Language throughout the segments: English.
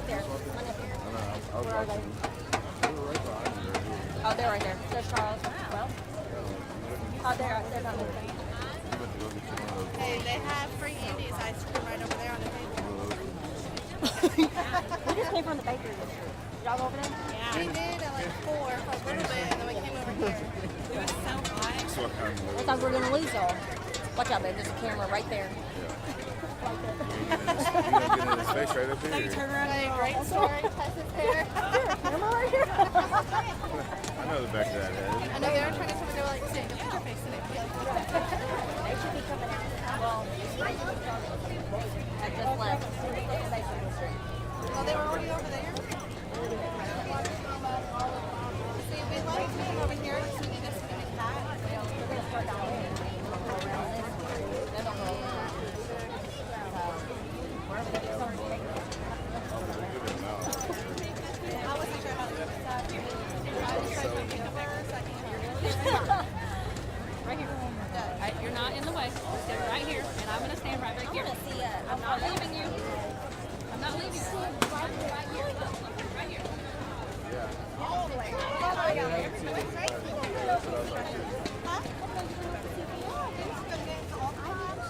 right there. Where are they? Oh, they're right there. There's Charles. Well, oh, they're not moving. Hey, they have free Andy's ice cream right over there on the table. We just came from the bakery. Y'all go over there? Yeah. We did at like 4 for a little bit, and then we came over here. It was so hot. I thought we were going to lose y'all. Watch out, babe. There's a camera right there. You're gonna get in his face right up here. Turn around. Hey, great story. Tess is there. Camera right here. I know the back of that head. I know they were trying to come and they were like, Sam, don't put your face in it. They should be coming out. Well, I just left. Oh, they were already over there? See, we left him over here so we just going to cat. They're going to start down here. They don't know. I wasn't sure how to do it. I was trying to pick up her so I can hear you. Right here. You're not in the way. Stay right here, and I'm going to stand right here. I'm not leaving you. I'm not leaving you. Right here. Right here. All the way. Oh, yeah. Huh?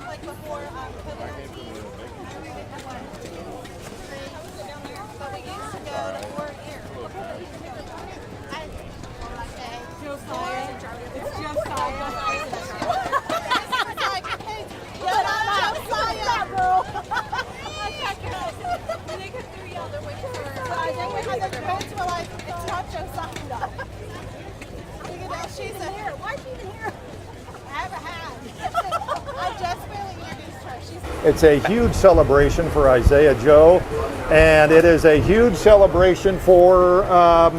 Like before COVID. But we used to go to Fort Erie. Josiah. It's Josiah. It's like, hey, Josiah, bro. When they could through y'all, they're waiting for her. The parents were like, it's not Josiah. Look at that. She's a here. Why is she even here? I have a hat. I just barely introduced her. It's a huge celebration for Isaiah Joe, and it is a huge celebration for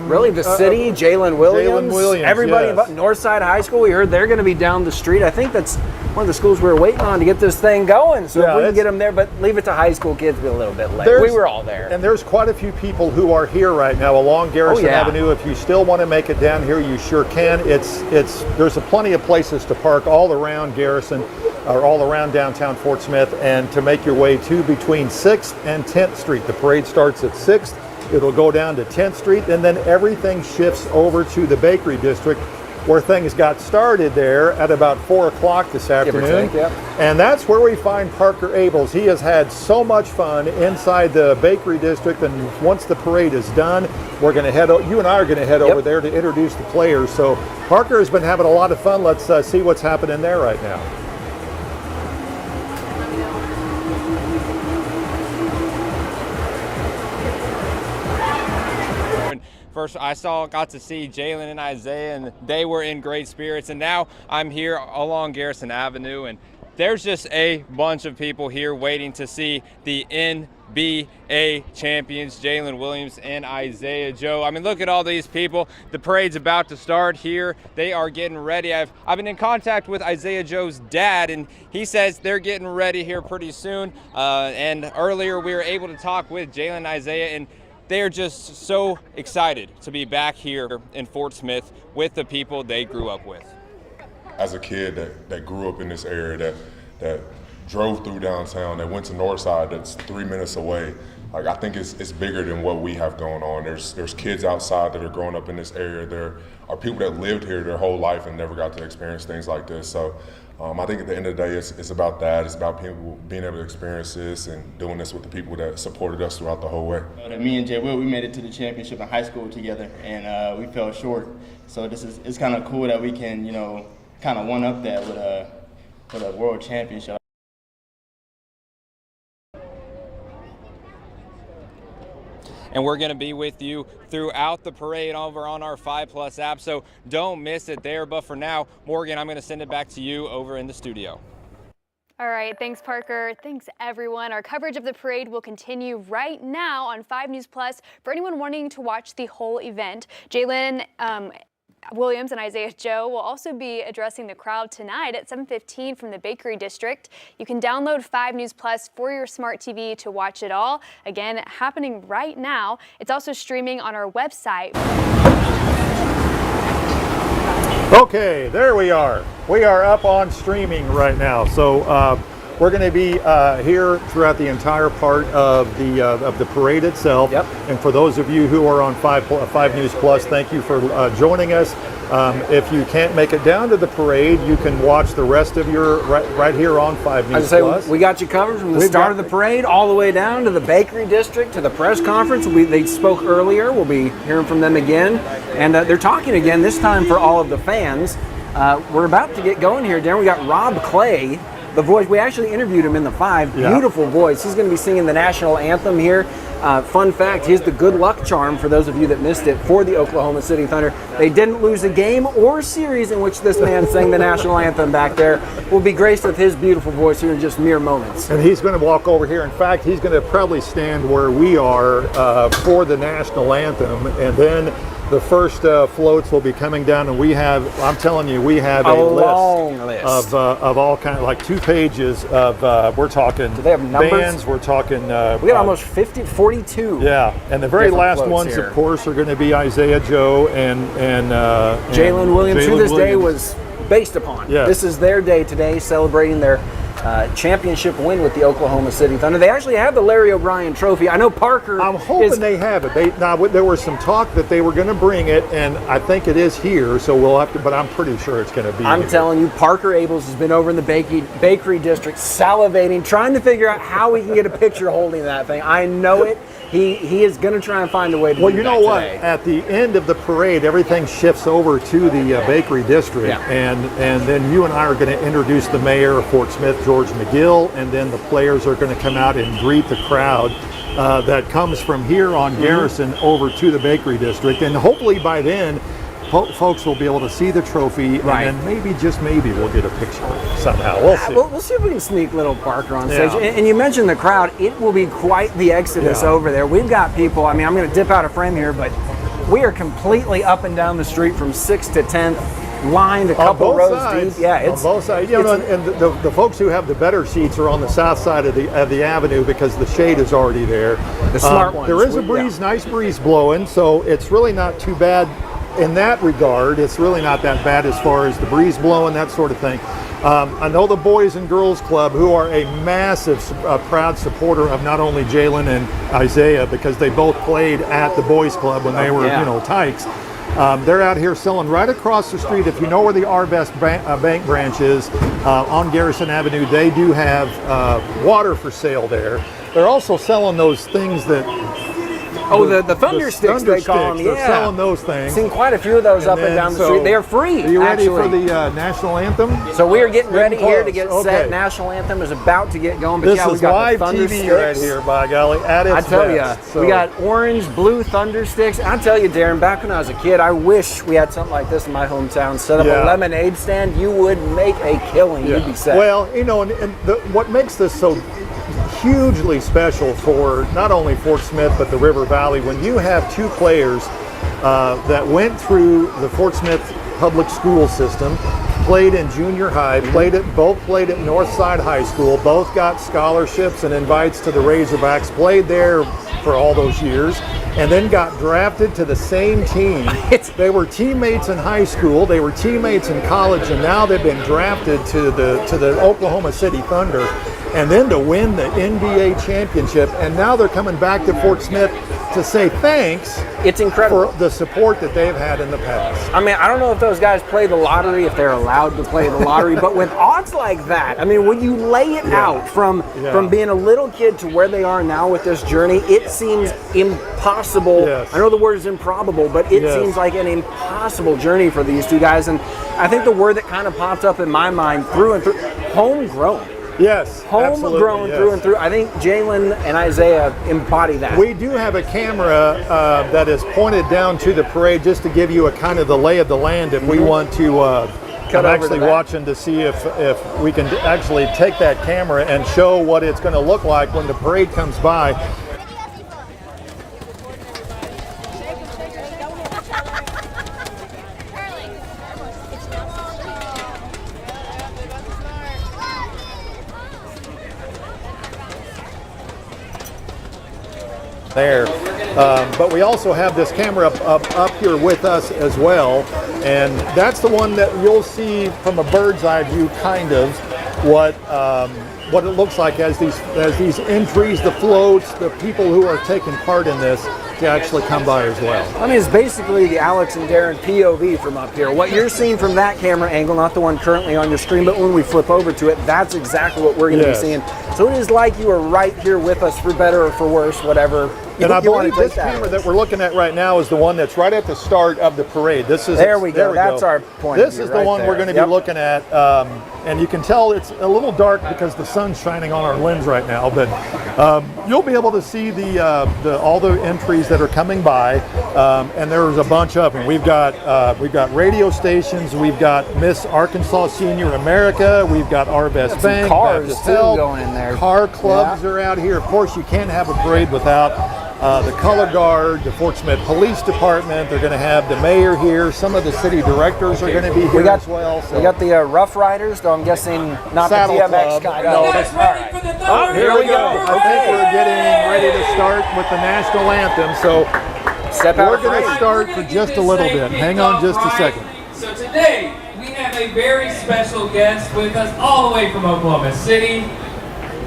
really the city. Jaylin Williams, everybody yes. about Northside High School. We heard they're going to be down the street. I think that's one of the schools we were waiting on to get this thing going. So yeah, if we can get them there, but leave it to high school kids to be a little bit late. We were all there, and there's quite a few people who are here right now along Garrison Avenue. If you still want to make it down here, you sure can. There's plenty of places to park all around Garrison, or all around downtown Fort Smith, and to make your way to between 6th and 10th Street. The parade starts at 6th, it'll go down to 10th Street, and then everything shifts over to the Bakery District, where things got started there at about 4 o'clock this afternoon. And that's where we find Parker Abels. He has had so much fun inside the Bakery District, and once the parade is done, we're going to you and I are going to head over there to introduce the players. So Parker has been having a lot of fun. Let's see what's happening there right now. First, got to see Jaylin and Isaiah, and they were in great spirits. And now I'm here along Garrison Avenue, and there's just a bunch of people here waiting to see the NBA champions, Jaylin Williams and Isaiah Joe. I mean, look at all these people. The parade's about to start here. They are getting ready. I've been in contact with Isaiah Joe's dad, and he says they're getting ready here pretty soon. And earlier we were able to talk with Jaylin and Isaiah, and they are just so excited to be back here in Fort Smith with the people they grew up with. As a kid that grew up in this area, that drove through downtown, that went to Northside, that's 3 minutes away, like, I think it's bigger than what we have going on. There's kids outside that are growing up in this area. There are people that lived here their whole life and never got to experience things like this. So I think at the end of the day, it's about that. It's about people being able to experience this and doing this with the people that supported us throughout the whole way. Me and Jay Will, we made it to the championship in high school together, and we fell short. So it's kind of cool that we can, kind of one up that with a world championship. And we're going to be with you throughout the parade over on our 5+ app, so don't miss it there. But for now, Morgan, I'm going to send it back to you over in the studio. All right, thanks Parker. Thanks everyone. Our coverage of the parade will continue right now on 5 News Plus for anyone wanting to watch the whole event. Jaylin Williams and Isaiah Joe will also be addressing the crowd tonight at 7:15 from the Bakery District. You can download 5 News Plus for your smart TV to watch it all. Again, happening right now. It's also streaming on our website. Okay, there we are. We are up on streaming right now. So We're going to be here throughout the entire part of the parade itself. Yep. And for those of you who are on 5 News Plus, thank you for joining us. If you can't make it down to the parade, you can watch the rest of your right here on 5 News Plus. We got you covered from the start of the parade all the way down to the Bakery District to the press conference. They spoke earlier. We'll be hearing from them again, and they're talking again this time for all of the fans. We're about to get going here, Darren. We got Rob Clay, the voice. We actually interviewed him in the 5. Beautiful voice. He's going to be singing the national anthem here. Fun fact, he's the good luck charm, for those of you that missed it, for the Oklahoma City Thunder. They didn't lose a game or series in which this man sang the national anthem back there. We'll be graced with his beautiful voice here in just mere moments. And he's going to walk over here. In fact, he's going to probably stand where we are for the national anthem. And then the first floats will be coming down, and we have, I'm telling you, we have a long list of all kinds, like 2 pages of, we're talking do they have numbers? bands, we're talking... we got almost 42. Yeah, and the very last ones, here. of course, are going to be Isaiah Joe and Jaylin Williams, who this day Williams. was based upon. Yes. This is their day today, celebrating their championship win with the Oklahoma City Thunder. They actually have the Larry O'Brien Trophy. I know Parker. I'm hoping they have it. There was some talk that they were going to bring it, and I think it is here. So we'll have to. But I'm pretty sure it's going to be. I'm telling you, Parker Abels has been over in the bakery district, salivating, trying to figure out how we can get a picture holding that thing. I know it. He is going to try and find a way to Well, do you that know what? today. At the end of the parade, everything shifts over to the bakery district, and then you and I are going to introduce the mayor of Fort Smith, George McGill, and then the players are going to come out and greet the crowd that comes from here on Garrison over to the bakery district, and hopefully by then, folks will be able to see the trophy, and then maybe, just maybe, we'll get a picture somehow. We'll see. We'll see if we can sneak little Parker on stage. And you mentioned the crowd. It will be quite the exodus over there. We've got people, I mean, I'm going to dip out of frame here, but we are completely up and down the street from 6th to 10th, lined a couple rows deep. Yeah, it's on both sides. You know, and the folks who have the better seats are on the south side of the avenue because the shade is already there. The smart ones. There is a breeze, nice breeze blowing, so it's really not too bad. In that regard, it's really not that bad as far as the breeze blowing, that sort of thing. I know the Boys and Girls Club, who are a massive, proud supporter of not only Jaylin and Isaiah, because they both played at the Boys Club when they were, tykes. They're out here selling right across the street. If you know where the Arvest Bank branch is, on Garrison Avenue, they do have water for sale there. They're also selling those things that... Oh, the thunder sticks, they call them. They're selling those things. Seen quite a few of those up and down the street. They are free. Are you ready for the national anthem? So we are getting ready here to get set. National anthem is about to get going. But this is live TV right here, by golly. At its I tell you, we got orange, blue thunder sticks. I tell you, Darren, back when I was a kid, I wish we had something like this in my hometown. Set up a lemonade stand. You would make a killing. You'd be set. Well, you know, and what makes this so hugely special for not only Fort Smith but the River Valley, when you have 2 players that went through the Fort Smith public school system, played in junior high, both played at Northside High School, both got scholarships and invites to the Razorbacks, played there for all those years, and then got drafted to the same team. They were teammates in high school, they were teammates in college, and now they've been drafted to the Oklahoma City Thunder, and then to win the NBA championship, and now they're coming back to Fort Smith to say thanks. It's incredible for the support that they've had in the past. I mean, I don't know if those guys play the lottery, if they're allowed to play the lottery, but with odds like that, I mean, when you lay it out from being a little kid to where they are now with this journey, it seems impossible. I know the word is improbable, but it seems like an impossible journey for these 2 guys. And I think the word that kind of popped up in my mind through and through, homegrown. Yes, homegrown through and through. I think Jaylin and Isaiah embody that. We do have a camera that is pointed down to the parade just to give you a kind of the lay of the land if we want to. I'm actually watching to see if we can actually take that camera and show what it's going to look like when the parade comes by. There, but we also have this camera up here with us as well, and that's the one that you'll see from a bird's eye view, kind of what what it looks like as these entries, the floats, the people who are taking part in this to actually come by as well. I mean, it's basically the Alex and Darren POV from up here. What you're seeing from that camera angle, not the one currently on your screen, but when we flip over to it, that's exactly what we're going to be seeing. So it is like you are right here with us, for better or for worse, whatever. And I believe this camera that we're looking at right now is the one that's right at the start of the parade. This is there we go. That's our point. This is the one we're going to be looking at, and you can tell it's a little dark because the sun's shining on our lens right now. But you'll be able to see all the entries that are coming by, and there's a bunch of them. We've got radio stations. We've got Miss Arkansas Senior America. We've got Our Best Bank. Cars too going in there. Car clubs are out here. Of course, you can't have a parade without the Color Guard, the Fort Smith Police Department. They're going to have the mayor here. Some of the city directors are going to be here as well. So. We got the Rough Riders, though I'm guessing not Saddle the DMX Club. kind. No, that's right. Oh, here we go. I think we're getting ready to start with the national anthem. So we're going to start for just a little bit. Hang on just a second. So today we have a very special guest with us all the way from Oklahoma City.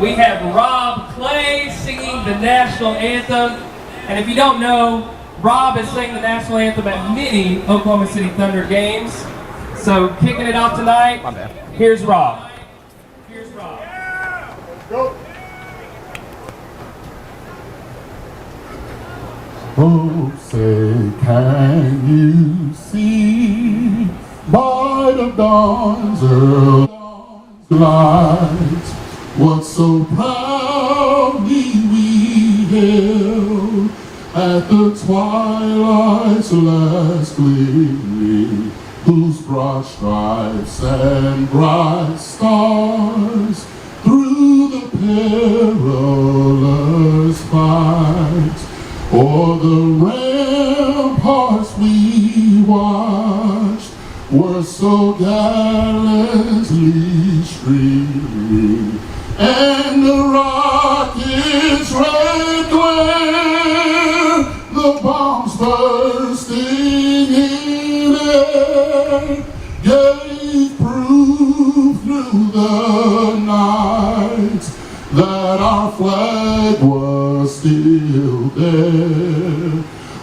We have Rob Clay singing the national anthem. And if you don't know, Rob has sang the national anthem at many Oklahoma City Thunder games. So kicking it off tonight, here's Rob. Here's Rob. Go. Oh, say, can you see by the dawn's early light what so proudly we hailed at the twilight's last gleaming, whose broad stripes and bright stars through the perilous fight o'er the ramparts we watched were so gallantly streaming, and the rocket's red glare, the bombs bursting in air, gave proof through the night that our flag was still there.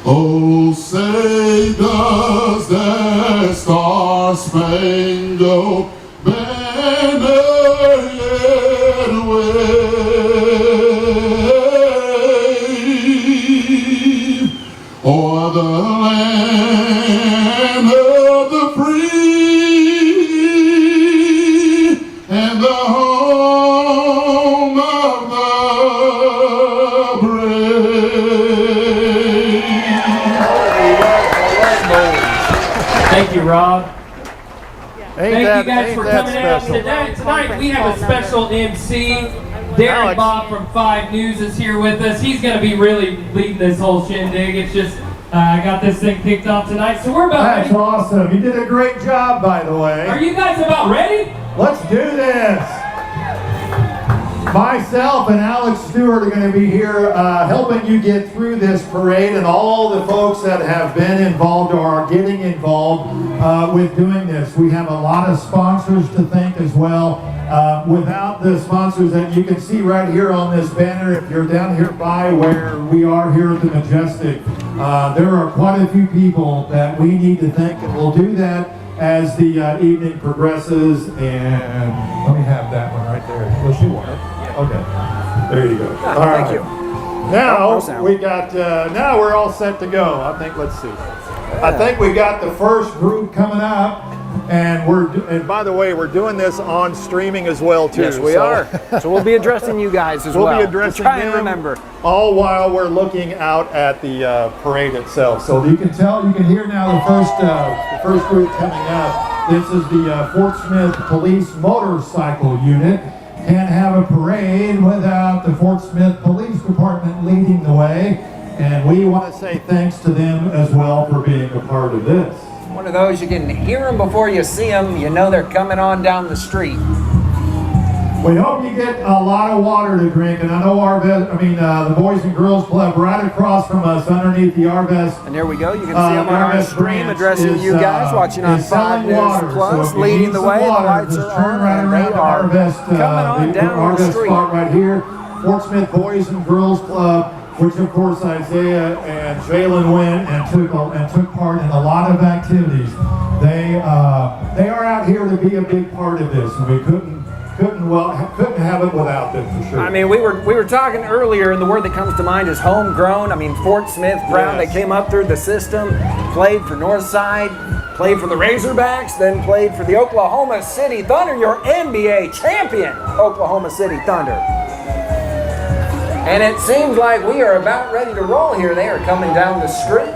Oh, say does that star-spangled banner yet wave o'er the land of the free and the home of the brave. Thank you, Rob. Thank you guys for coming out special? tonight. We have a special MC. Darren Bob from 5 News is here with us. He's going to be really leading this whole shindig. It's just, I got this thing kicked off tonight, so we're about That's ready. awesome. You did a great job, by the way. Are you guys about ready? Let's do this. Myself and Alex Stewart are going to be here helping you get through this parade, and all the folks that have been involved or are getting involved with doing this. We have a lot of sponsors to thank as well. Without the sponsors that you can see right here on this banner, if you're down here by where we are here at the Majestic, there are quite a few people that we need to thank, and we'll do that as the evening progresses. And let me have that one right there. Unless you want it. Okay. There you go. All right. Thank you. Now we got. Now we're all set to go. I think. Let's see. I think we got the first group coming up, and and by the way, we're doing this on streaming as well too. Yes, we are. So we'll be addressing you guys as well. We'll be addressing try and them, remember. all while we're looking out at the parade itself. So you can hear now the first group coming up. This is the Fort Smith Police Motorcycle Unit. Can't have a parade without the Fort Smith Police Department leading the way, and we want to say thanks to them as well for being a part of this. One of those, you can hear them before you see them. You know they're coming on down the street. We hope you get a lot of water to drink, and I know the Boys and Girls Club right across from us underneath the Arvest. And there we go. You can see them on our stream addressing you guys watching on 5 News Plus, leading the way. The lights are on, and they are coming on down the street. Spot right here, Fort Smith Boys and Girls Club, which of course Isaiah and Jaylin went and took part in a lot of activities. They are out here to be a big part of this, and we couldn't have it without them for sure. I mean, we were talking earlier, and the word that comes to mind is homegrown. I mean, Fort Smith, proud they came up through the system, played for Northside, played for the Razorbacks, then played for the Oklahoma City Thunder, your NBA champion, Oklahoma City Thunder. And it seems like we are about ready to roll here. They are coming down the street.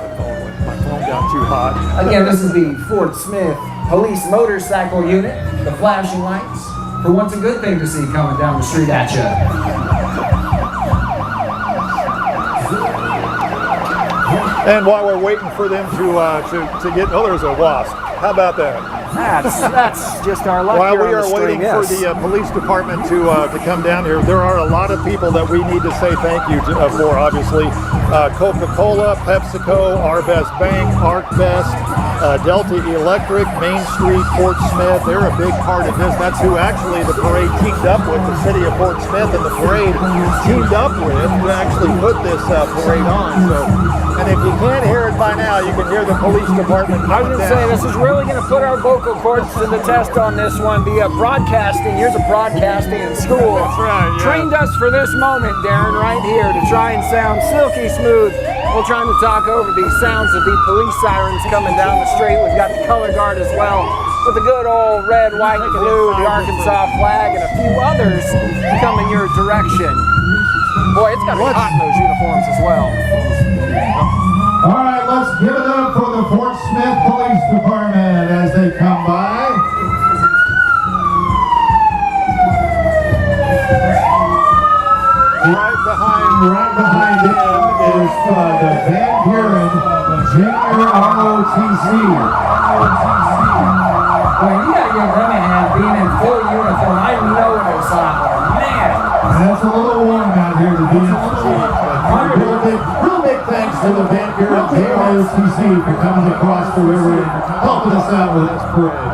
My phone got too hot. Again, this is the Fort Smith Police Motorcycle Unit, the flashing lights. For once, a good thing to see coming down the street at you. And while we're waiting for them to get, there's a wasp. How about that? That's just our luck. While here we on are the waiting stream, for the police department to come down here, there are a lot of people that we need to say thank you for, obviously. Coca-Cola, PepsiCo, Arvest Bank, ArcBest, Delta Electric, Main Street, Fort Smith. They're a big part of this. That's who actually the parade teamed up with, the city of Fort Smith, and the parade teamed up with to actually put this parade on. And if you can't hear it by now, you can hear the police department. I was going to say, this is really going to put our vocal cords to the test on this one. The broadcasting, years of broadcasting in school, trained us for this moment, Darren, right here, to try and sound silky smooth. We're trying to talk over the sounds of the police sirens coming down the street. We've got the color guard as well, with the good old red, white, and blue, the Arkansas flag, and a few others coming your direction. Boy, it's got to be hot in those uniforms as well. All right, let's give it up for the Fort Smith Police Department as they come by. Right behind him is the Van Buren Junior ROTC. Well, you got to give them a hand being in full uniform. I know it's hot. Man. And it's a little warm out here to be in the street. Real big thanks to the Van Buren JROTC for coming across the river and helping us out with this parade.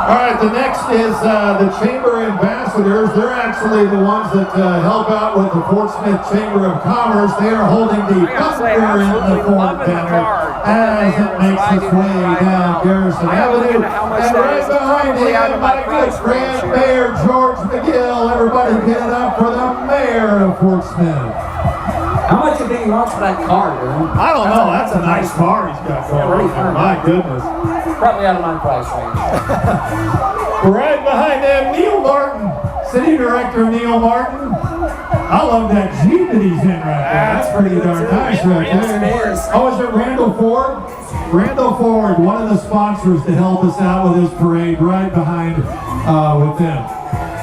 All right, the next is the Chamber Ambassadors. They're actually the ones that help out with the Fort Smith Chamber of Commerce. They are holding the Thunder in the Fort banner as it makes its way down Garrison Avenue. And right behind him, my good friend, Mayor George McGill. Everybody get it up for the Mayor of Fort Smith. How much do you think he wants for that car, dude? I don't know. That's a nice car he's got going on. My goodness. Probably out of my price range. Right behind them, Neil Martin. City Director Neil Martin. I love that Jeep that he's in right there. That's pretty darn nice right there. Oh, is it Randall Ford? Randall Ford, one of the sponsors to help us out with this parade, right behind with them.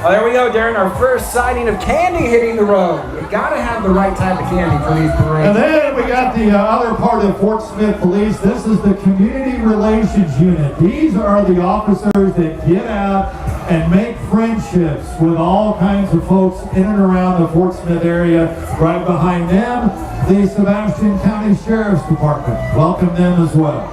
Well, there we go, Darren. Our first sighting of candy hitting the road. You got to have the right type of candy for these parades. And then we got the other part of Fort Smith Police. This is the Community Relations Unit. These are the officers that get out and make friendships with all kinds of folks in and around the Fort Smith area. Right behind them, the Sebastian County Sheriff's Department. Welcome them as well.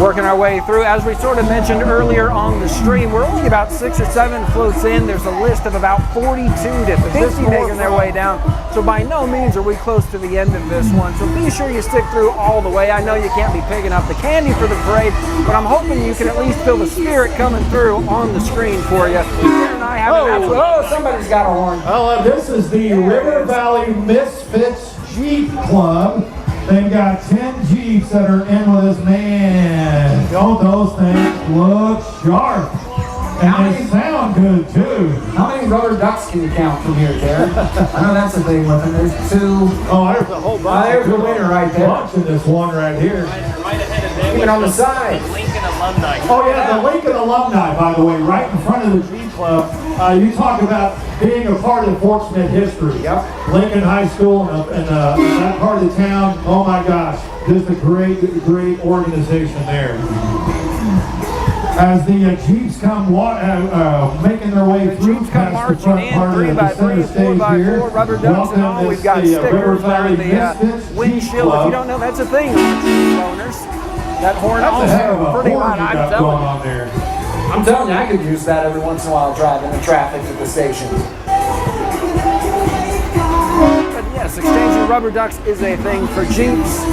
Working our way through, as we sort of mentioned earlier on the stream, we're only about 6 or 7 floats in. There's a list of about 42 to 50 making their way down. So by no means are we close to the end of this one. So be sure you stick through all the way. I know you can't be picking up the candy for the parade, but I'm hoping you can at least feel the spirit coming through on the screen for you. And I have somebody's got a horn. Well, this is the River Valley Misfits Jeep Club. They've got 10 Jeeps that are in with us. Man, don't those things look sharp. And they sound good, too. How many rubber ducks can you count from here, Darren? I know that's the thing with them. There's 2. Oh, there's a whole bunch. There's the winner right there. Bunch in this one right here. Right ahead of them. Even on the side. Lincoln alumni. Oh, yeah, the Lincoln alumni, by the way, right in front of the Jeep Club. Club. You talk about being a part of Fort Smith history. Yep. Lincoln High School and that part of the town, oh my gosh, just a great organization there. As the Jeeps come making their way through past the front part of the center stage here, rubber ducks and all. We've got stickers on the windshield. If you don't know, that's a thing, Jeep owners. That horn also pretty loud. I'm telling you. I'm telling you, I could use that every once in a while driving the traffic at the station. But yes, exchanging rubber ducks is a thing for Jeeps.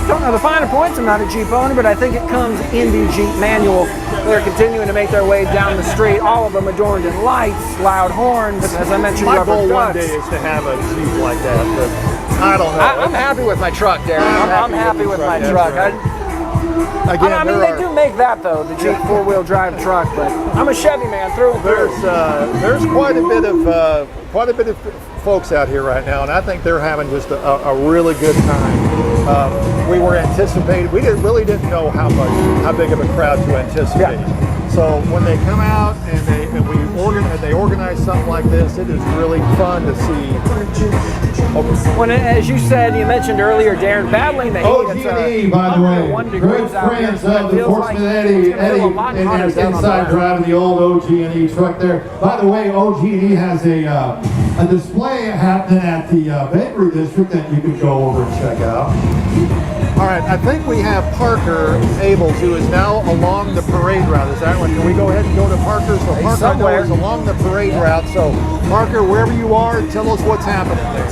Don't know the finer points, I'm not a Jeep owner, but I think it comes in the Jeep manual. They're continuing to make their way down the street, all of them adorned in lights, loud horns, as I mentioned, My rubber goal ducks. one day is to have a Jeep like that, but I don't know. I'm happy with my truck, Darren. I'm happy with my truck. Again, I mean, they do make that though, the Jeep four-wheel drive truck, but I'm a Chevy man through and through. There's quite a bit of folks out here right now, and I think they're having just a really good time. We were anticipating, we really didn't know how big of a crowd to anticipate. Yeah. So when they come out and they organize something like this, it is really fun to see. When, as you said, you mentioned earlier, Darren, battling the heat. OG&E, by the way, good friends of the Fort Smith Eddie inside driving the old OG&E truck there. By the way, OG&E has a display happening at the Bakery District that you can go over and check out. All right, I think we have Parker Abels, who is now along the parade route. Is that right? Can we go ahead and go to Parker? So Parker is along the parade route. So Parker, wherever you are, tell us what's happening there.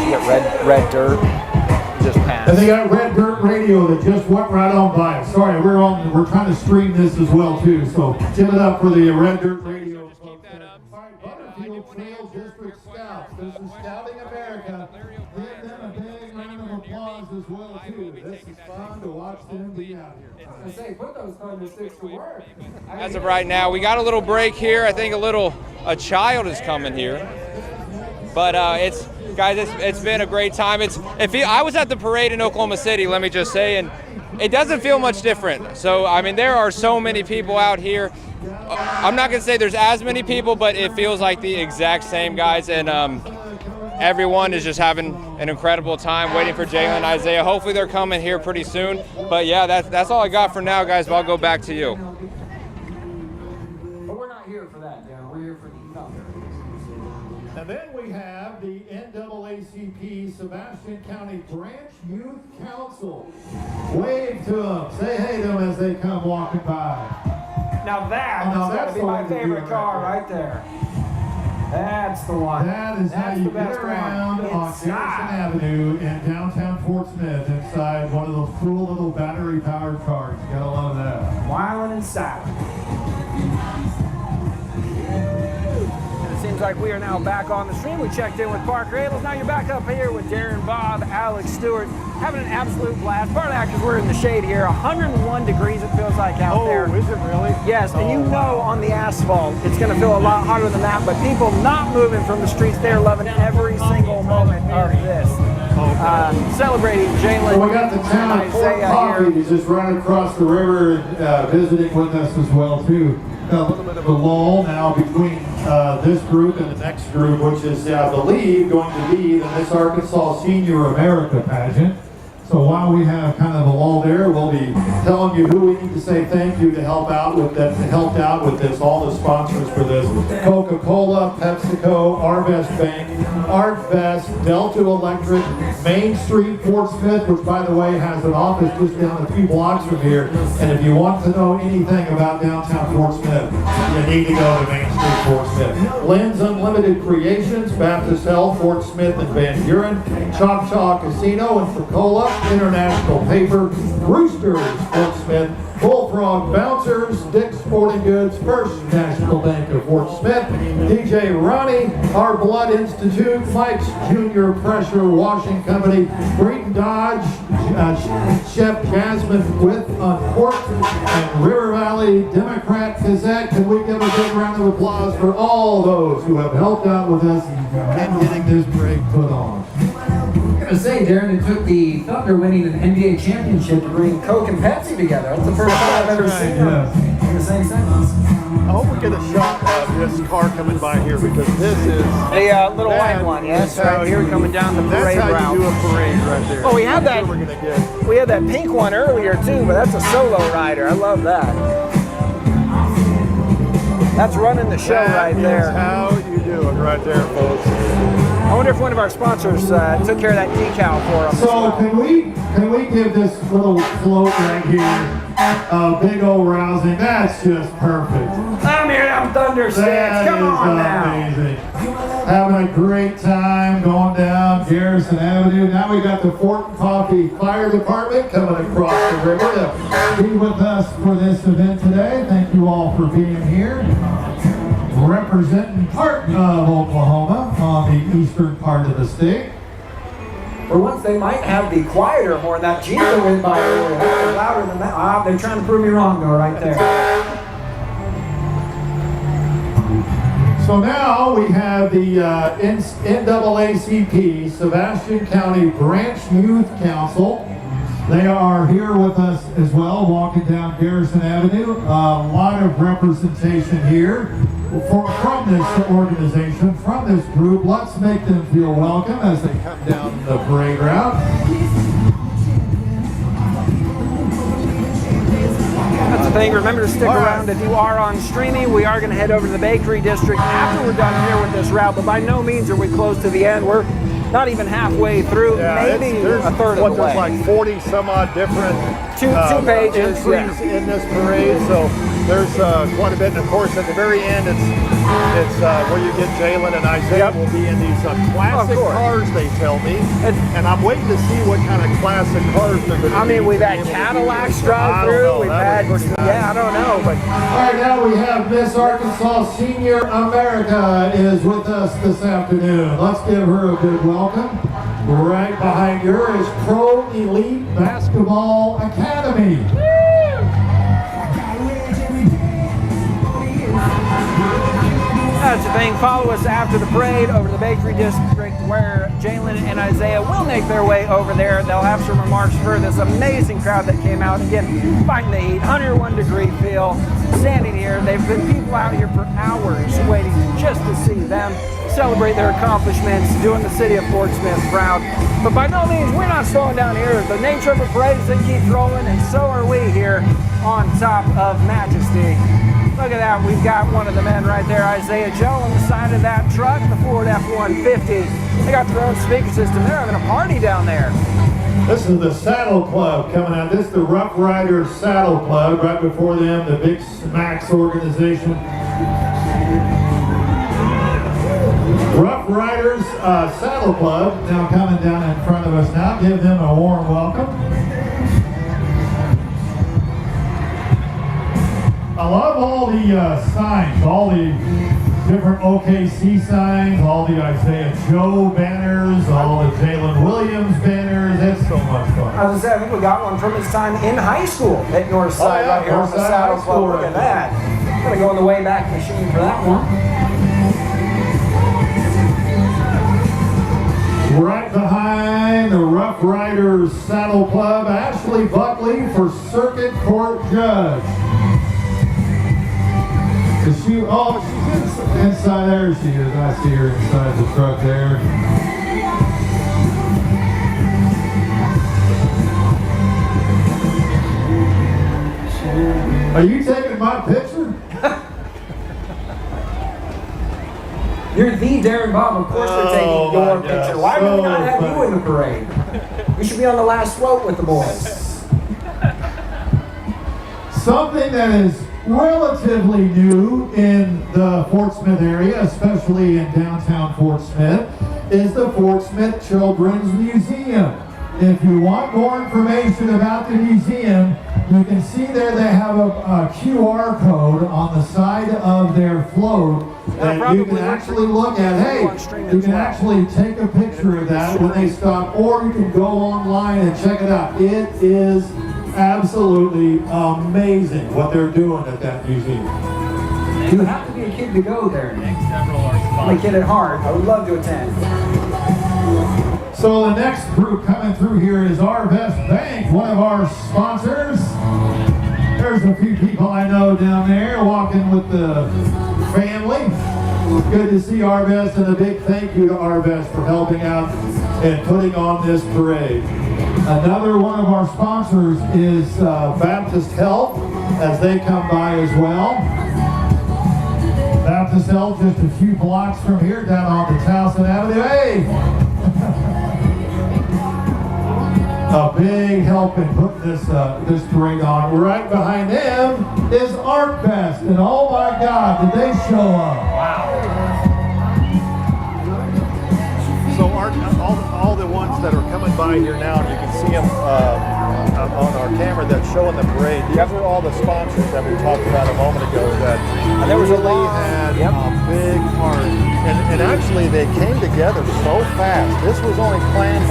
You got red dirt. Just passed. And they got Red Dirt Radio that just went right on by us. Sorry, we're trying to stream this as well too. So give it up for the Red Dirt Radio. Butterfield Trail District Scouts. This is Scouting America. Give them a big round of applause as well too. This is fun to watch them be out here. I say, put those thundersticks to work. As of right now, we got a little break here. I think a child is coming here, but it's been a great time. I was at the parade in Oklahoma City, let me just say, and it doesn't feel much different. So I mean, there are so many people out here. I'm not gonna say there's as many people, but it feels like the exact same, guys, and everyone is just having an incredible time waiting for Jaylin and Isaiah. Hopefully they're coming here pretty soon. But yeah, that's all I got for now, guys, but I'll go back to you. But we're not here for that, Darren. We're here for the thunder. And then we have the NAACP Sebastian County Branch Youth Council. Wave to them. Say hey to them as they come walking by. Now that's got to be my favorite car right there. That's the one. That is how you get around on Garrison Avenue in downtown Fort Smith inside one of those cool little battery-powered cars. You gotta love that. Wilding inside. It seems like we are now back on the stream. We checked in with Parker Abels. Now you're back up here with Darren, Bob, Alex Stewart, having an absolute blast. Part of that because we're in the shade here. 101 degrees it feels like out there. Oh, is it really? Yes, and you know on the asphalt it's going to feel a lot hotter than that, but people not moving from the streets, they're loving every single moment of this. Celebrating Jaylin. So we got the town of Fort Coffee who's just running across the river visiting with us as well too. A little bit of a lull now between this group and the next group, which is, I believe, going to be the Miss Arkansas Senior America pageant. So while we have kind of a lull there, we'll be telling you who we need to say thank you to help out with that, helped out with this, all the sponsors for this. Coca-Cola, PepsiCo, Arvest Bank, ArtVest, Delta Electric, Main Street, Fort Smith, which by the way has an office just down a few blocks from here. And if you want to know anything about downtown Fort Smith, you need to go to Main Street, Fort Smith. Lynn's Unlimited Creations, Baptist Health, Fort Smith and Van Buren, Choctaw Casino and Fracola, International Paper, Roosters, Fort Smith, Bullfrog Bouncers, Dick's Sporting Goods, First National Bank of Fort Smith, DJ Ronnie, Our Blood Institute, Mike's Junior Pressure Washing Company, Breeden Dodge, Chef Jasmine with Uncorked, and River Valley Democrat Gazette. Can we give a big round of applause for all those who have helped out with us in getting this break put on? going to say, Darren, it took the Thunder winning an NBA championship to bring Coke and Pepsi together. That's the first time I've ever seen them in the same sentence. I hope we get a shot of this car coming by here because this is a little white one. Yes, right here coming down the parade route. That's how you do a parade right there. Oh, we had that. We're gonna get. We had that pink one earlier too, but that's a solo rider. I love that. That's running the show right there. How you do it right there, folks. I wonder if one of our sponsors took care of that decal for us. So can we give this little float right here a big old rousing? That's just perfect. I'm here on Thunder Sticks. Come on now. Amazing. Having a great time going down Garrison Avenue. Now we got the Fort Coffee Fire Department coming across the river to be with us for this event today. Thank you all for being here. Representing part of Oklahoma on the eastern part of the state. For once, they might have the quieter horn. That Jeep that went by earlier, that was louder than that. Ah, they're trying to prove me wrong, though, right there. So now we have the NAACP, Sebastian County Branch Youth Council. They are here with us as well, walking down Garrison Avenue. A lot of representation here from this organization, from this group. Let's make them feel welcome as they come down the parade route. That's the thing. Remember to stick around if you are on streaming. We are going to head over to the Bakery District after we're done here with this route, but by no means are we close to the end. We're not even halfway through, maybe a third of the way. There's like 40 some odd different two pages entries in this parade, so there's quite a bit. And of course, at the very end, it's where you get Jaylin and Isaiah will be in these classic cars, they tell me. And I'm waiting to see what kind of classic cars they're going to be. I mean, we've had Cadillacs drive through. We've had, I don't know. But all right, now we have Miss Arkansas Senior America is with us this afternoon. Let's give her a good welcome. Right behind her is Pro Elite Basketball Academy. That's the thing. Follow us after the parade over to the Bakery District where Jaylin and Isaiah will make their way over there. They'll have some remarks for this amazing crowd that came out. Again, fighting the heat, 101-degree feel, standing here. They've been people out here for hours waiting just to see them celebrate their accomplishments, doing the city of Fort Smith proud. But by no means, we're not slowing down here. The nature of the parade is they keep rolling, and so are we here on top of Majesty. Look at that, we've got one of the men right there, Isaiah Joe, on the side of that truck, the Ford F-150. They got their own speaker system. They're having a party down there. This is the Saddle Club coming out. This is the Rough Riders Saddle Club. Right before them, the Big Smacks organization. Rough Riders Saddle Club now coming down in front of us now. Give them a warm welcome. I love all the signs, all the different OKC signs, all the Isaiah Joe banners, all the Jaylin Williams banners. It's so much fun. I was going to say, I think we got one from his time in high school at Northside, right here on the Saddle Club. Look at that. Gotta go in the way back machine for that one. Right behind the Rough Riders Saddle Club, Ashley Buckley for Circuit Court Judge. Is she, oh, she's inside there. She is. I see her inside the truck there. Are you taking my picture? You're the Darren Bob. Of course we're taking your picture. Why would we not have you in the parade? You should be on the last float with the boys. Something that is relatively new in the Fort Smith area, especially in downtown Fort Smith, is the Fort Smith Children's Museum. If you want more information about the museum, you can see there they have a QR code on the side of their float that you can actually look at. Hey, you can actually take a picture of that when they stop, or you can go online and check it out. It is absolutely amazing what they're doing at that museum. You have to be a kid to go there. I'm a kid at heart. I would love to attend. So the next group coming through here is Arvest Bank, one of our sponsors. There's a few people I know down there walking with the family. Good to see Arvest, and a big thank you to Arvest for helping out and putting on this parade. Another one of our sponsors is Baptist Health, as they come by as well. Baptist Health just a few blocks from here down on the Towson Avenue. Hey! A big help in putting this parade on. Right behind them is Art Fest, and oh my God, did they show up? Wow. So all the ones that are coming by here now, and you can see them on our camera that's showing the parade. These are all the sponsors that we talked about a moment ago that there was really had a big part. And actually they came together so fast. This was only planned,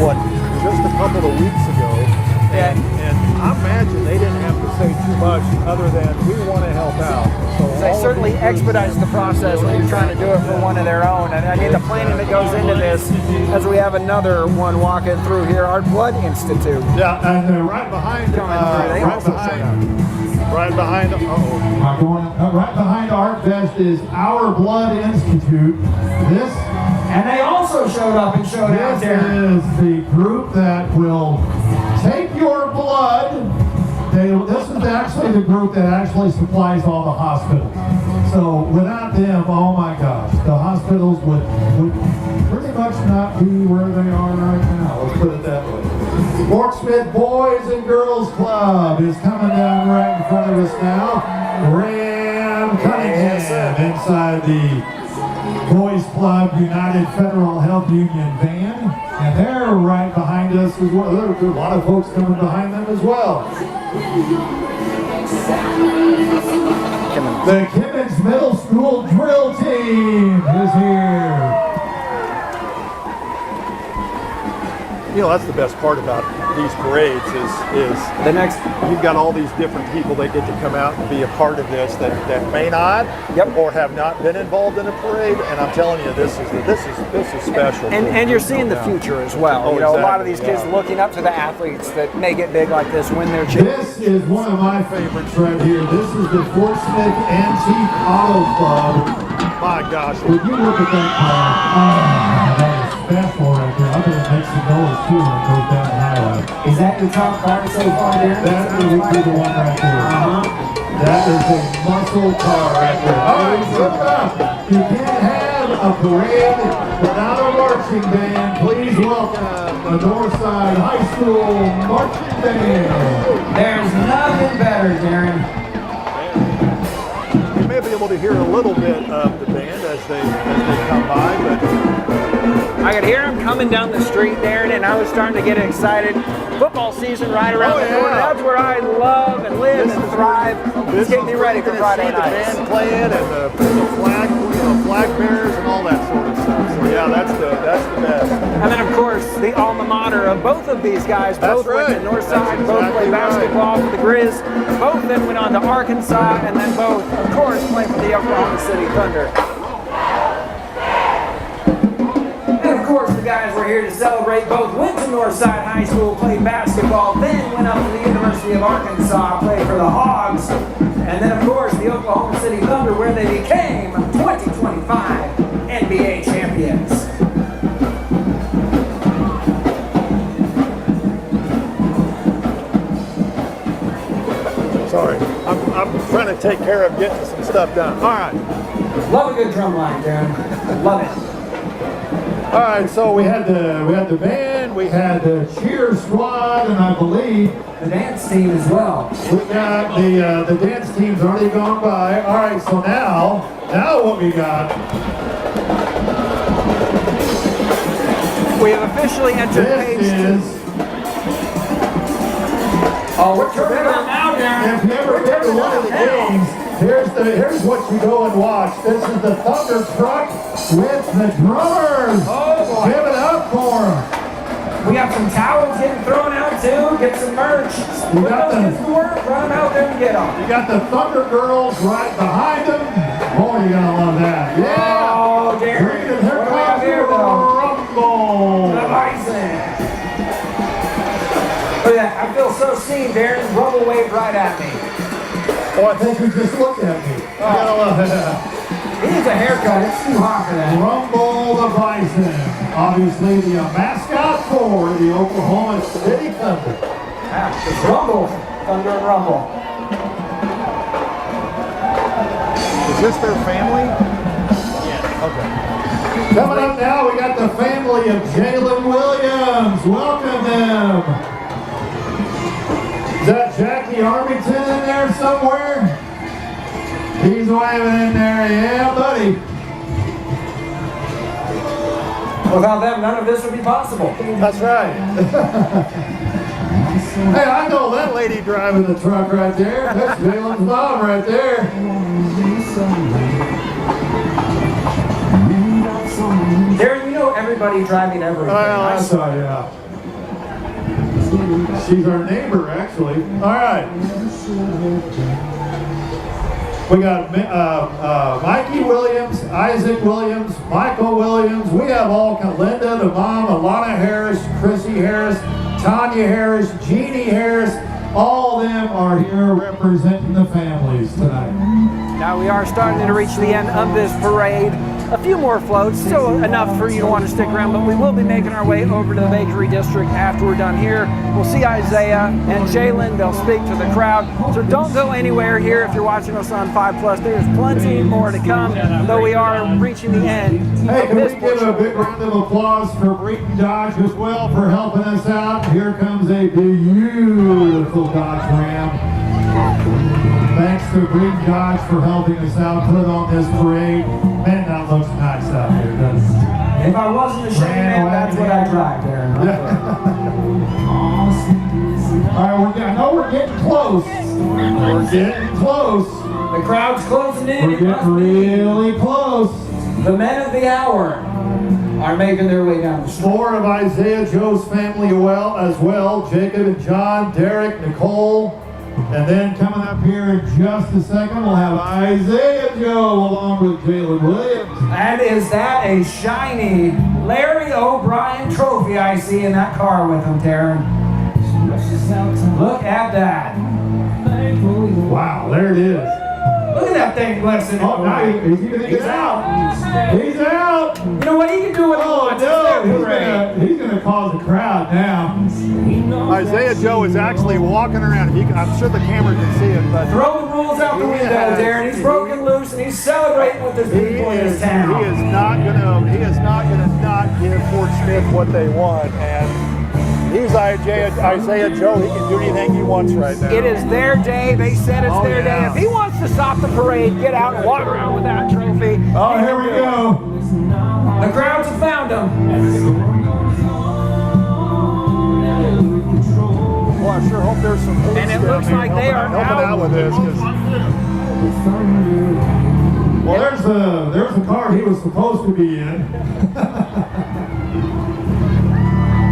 just a couple of weeks ago. And I imagine they didn't have to say too much other than we want to help out. So they certainly expedites the process when you're trying to do it for one of their own. And I mean, the planning that goes into this, as we have another one walking through here, our Blood Institute. Yeah, and right behind Art Fest is Our Blood Institute. And they also showed up and showed out there. This is the group that will take your blood. This is actually the group that actually supplies all the hospitals. So without them, oh my gosh, the hospitals would pretty much not be where they are right now. Let's put it that way. Fort Smith Boys and Girls Club is coming down right in front of us now. Graham Cunningham inside the Boys Club United Federal Health Union van, and they're right behind us as well. There's a lot of folks coming behind them as well. The Kimmons Middle School Drill Team is here. You know, that's the best part about these parades is the next. You've got all these different people that get to come out and be a part of this that may not or have not been involved in a parade. And I'm telling you, this is special. And you're seeing the future as well. Oh, you know, exactly, a lot of these kids looking up to the athletes that make it big like this when they're This is one of my favorites right here. This is the Fort Smith Antique Auto Club. My gosh. Would you look at that car? That is special right there. I'm going to make some noise too when it goes down the highway. Is that your top car so far, Darren? That would be the one right there. That is a muscle car right there. All right, look up. You can't have a parade without a marching band. Please welcome the Northside High School Marching Band. There's nothing better, Darren. You may be able to hear a little bit of the band as they come by, but I could hear them coming down the street, Darren, and I was starting to get excited. Football season right around the corner. That's where I love and live and thrive. It's getting me ready for Friday night. The band playing and the flag bearers and all that sort of stuff. So yeah, that's the best. And then of course the alma mater of both of these guys. Both went to Northside, both played basketball for the Grizz. Both then went on to Arkansas, and then both, of course, played for the Oklahoma City Thunder. And of course, the guys were here to celebrate. Both went to Northside High School, played basketball, then went up to the University of Arkansas, played for the Hogs, and then of course the Oklahoma City Thunder, where they became 2025 NBA champions. Sorry, I'm trying to take care of getting some stuff done. All right. Love a good drum line, Darren. Love it. All right, so we had the band, we had the cheer squad, and I believe the dance team as well. We got the dance team's already gone by. All right, so now what we got? We have officially entered page 2. Oh, we're turning on now, Darren. If you ever been to one of the games, here's what you go and watch. This is the Thunder truck with the drummers. Oh boy. Give it up for them. We got some towels getting thrown out too. Get some merch. You got those kids to work, run them out there and get them. You got the Thunder girls right behind them. Boy, you're gonna love that. Yeah. Oh, Darren. Here comes the Rumble. The Bison. I feel so seen, Darren. Rumble waved right at me. Oh, I think you just looked at me. He needs a haircut. It's too hot for that. Rumble the Bison. Obviously the mascot for the Oklahoma City Thunder. It's Rumble. Thunder and Rumble. Is this their family? Yeah. Okay. Coming up now, we got the family of Jaylin Williams. Welcome them. Is that Jackie Armington in there somewhere? He's waving in there. Yeah, buddy. Without them, none of this would be possible. That's right. Hey, I know that lady driving the truck right there. That's Jaylin's mom right there. Darren, you know everybody driving everything. Well, I saw, yeah. She's our neighbor, actually. All right. We got Mikey Williams, Isaac Williams, Michael Williams. We have all, Linda, the mom, Alana Harris, Chrissy Harris, Tanya Harris, Jeannie Harris. All of them are here representing the families tonight. Now we are starting to reach the end of this parade. A few more floats, still enough for you to want to stick around, but we will be making our way over to the Bakery District after we're done here. We'll see Isaiah and Jaylin. They'll speak to the crowd. So don't go anywhere here if you're watching us on 5+. There's plenty more to come, though we are reaching the end. Hey, can we give a big round of applause for Breeden Dodge as well for helping us out? Here comes a beautiful Dodge Ram. Thanks to Breeden Dodge for helping us out, put on this parade. Man, that looks nice out here, doesn't it? If I wasn't a Chevy man, that's what I drive, Darren. All right, I know we're getting close. We're getting close. The crowd's closing in. We're getting really close. The men of the hour are making their way down the street. More of Isaiah Joe's family as well. Jacob and John, Derek, Nicole. And then coming up here in just a second, we'll have Isaiah Joe along with Jaylin Williams. And is that a shiny Larry O'Brien trophy I see in that car with him, Darren? Look at that. Wow, there it is. Look at that thing glistening. Oh, now he's out. He's out. You know what? He can do what he wants. No, he's going to cause a crowd now. Isaiah Joe is actually walking around. I'm sure the camera can see it. But throw the rules out the window, Darren. He's broken loose and he's celebrating with his people in his town. He is not gonna not give Fort Smith what they want, and he's Isaiah Joe. He can do anything he wants right now. It is their day. They said it's their day. If he wants to stop the parade, get out and walk around with that trophy. Oh, here we go. The crowds have found him. Well, I sure hope there's some police and it looks like they are helping out with this. Well, there's the car he was supposed to be in.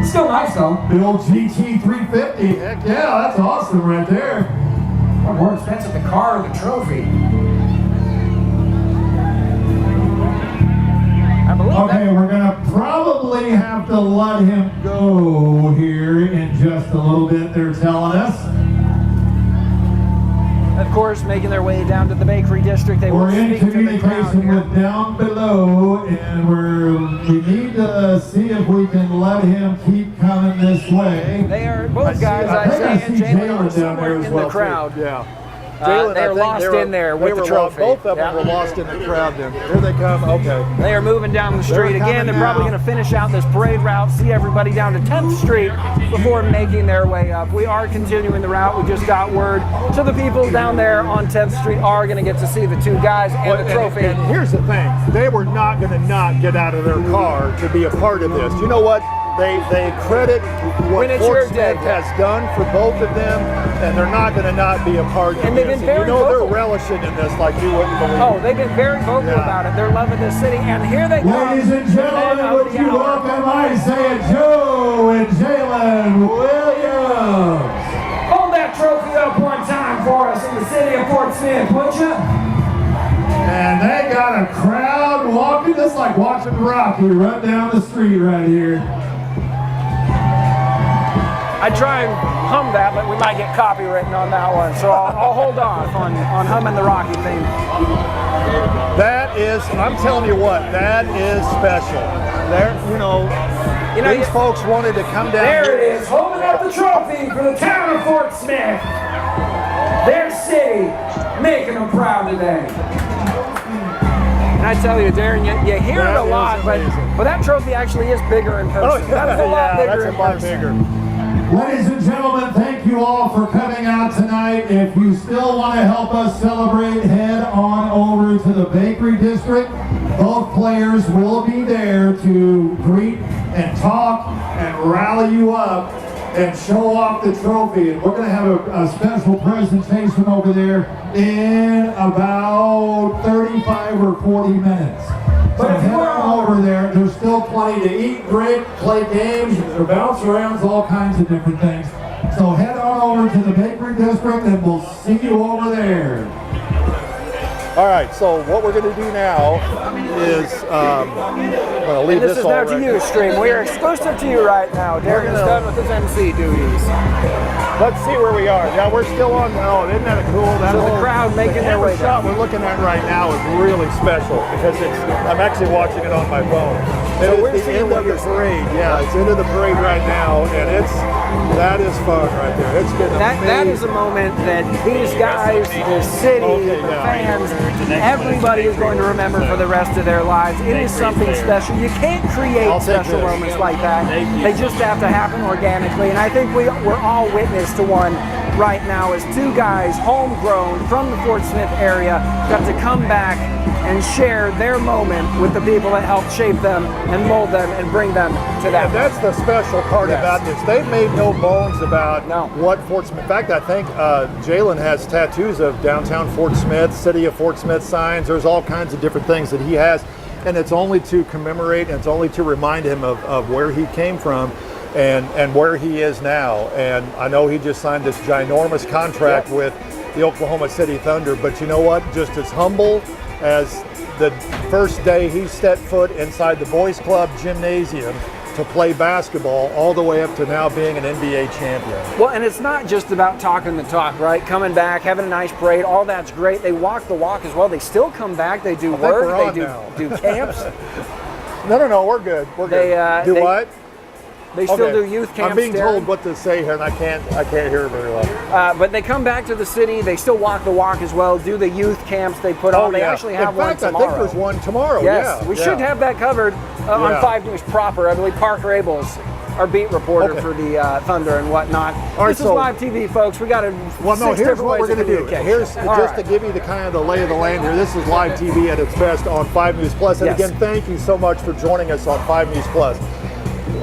Still nice though. The old GT 350. Heck yeah, that's awesome right there. What more expensive, the car or the trophy? I believe okay, we're gonna probably have to let him go here in just a little bit, they're telling us. Of course, making their way down to the Bakery District. We're in communication with down below, and we need to see if we can let him keep coming this way. They are both guys, Isaiah and Jaylin, are somewhere in the crowd. Yeah. They're lost in there with the trophy. Both of them were lost in the crowd then. Here they come. Okay. They are moving down the street again. They're probably going to finish out this parade route, see everybody down to 10th Street before making their way up. We are continuing the route. We just got word to the people down there on 10th Street are going to get to see the two guys and the trophy. And here's the thing. They were not going to not get out of their car to be a part of this. You know what? They credit what Fort Smith has done for both of them, and they're not going to not be a part of and they've this. Been very vocal. they're relishing in this like you wouldn't believe. Oh, they've been very vocal about it. They're loving this city, and here they come. Ladies and gentlemen, would you welcome Isaiah Joe and Jaylin Williams. Hold that trophy up one time for us in the city of Fort Smith, would you? And they got a crowd walking, just like watching Rocky run down the street right here. I'd try and hum that, but we might get copywritten on that one. So I'll hold off on humming the Rocky theme. That is, I'm telling you what, that is special. There, these folks wanted to come down There here. it is, holding up the trophy for the town of Fort Smith. Their city, making them proud today. And I tell you, Darren, you hear it a lot, but that trophy actually is bigger in person. Oh, yeah, That's a lot bigger that's in a lot person. bigger. Ladies and gentlemen, thank you all for coming out tonight. If you still want to help us celebrate, head on over to the Bakery District. Both players will be there to greet and talk and rally you up and show off the trophy. And we're going to have a special presentation over there in about 35 or 40 minutes. So head on over there. There's still plenty to eat, drink, play games, or bounce around, all kinds of different things. So head on over to the Bakery District and we'll see you over there. All right, so what we're going to do now is I'm going to leave This is all now right to you, Stream. We are exclusive to you right now. Darren is done with his MC duties. Let's see where we are. Yeah, we're still on. Oh, isn't that cool? That So the crowd making their way shot down. we're looking at right now is really special because I'm actually watching it on my phone. So It we're is the seeing end what of the you're parade. Yeah, it's into the parade right now, and that is fun right there. It's been amazing. That is a moment that these guys, the city, the fans, everybody is going to remember for the rest of their lives. It is something special. You can't create special moments like that. They just have to happen organically. And I think we're all witness to one right now as two guys, homegrown from the Fort Smith area, got to come back and share their moment with the people that helped shape them and mold them and bring them to that. And that's the special part about this. They've made no bones about what Fort Smith. In fact, I think Jaylin has tattoos of downtown Fort Smith, city of Fort Smith signs. There's all kinds of different things that he has, and it's only to commemorate and it's only to remind him of where he came from and where he is now. And I know he just signed this ginormous contract with the Oklahoma City Thunder, but you know what? Just as humble as the first day he stepped foot inside the Boys Club gymnasium to play basketball, all the way up to now being an NBA champion. Well, and it's not just about talking the talk, right? Coming back, having a nice parade, all that's great. They walk the walk as well. They still come back. They do work. They do camps. No, we're good. We're good. Do what? They still do youth camps. I'm being told what to say here, and I can't hear it very well. But they come back to the city. They still walk the walk as well. Do the youth camps they put on. They actually have one tomorrow. I think there's one tomorrow. Yes, we should have that covered on 5 News proper. I believe Parker Abels, our beat reporter for the Thunder and whatnot. All right, this is live TV, folks. We got to. Well, no. Here's what we're going to do. Here's just to give you the kind of the lay of the land here. This is live TV at its best on 5 News Plus. And again, thank you so much for joining us on 5 News Plus.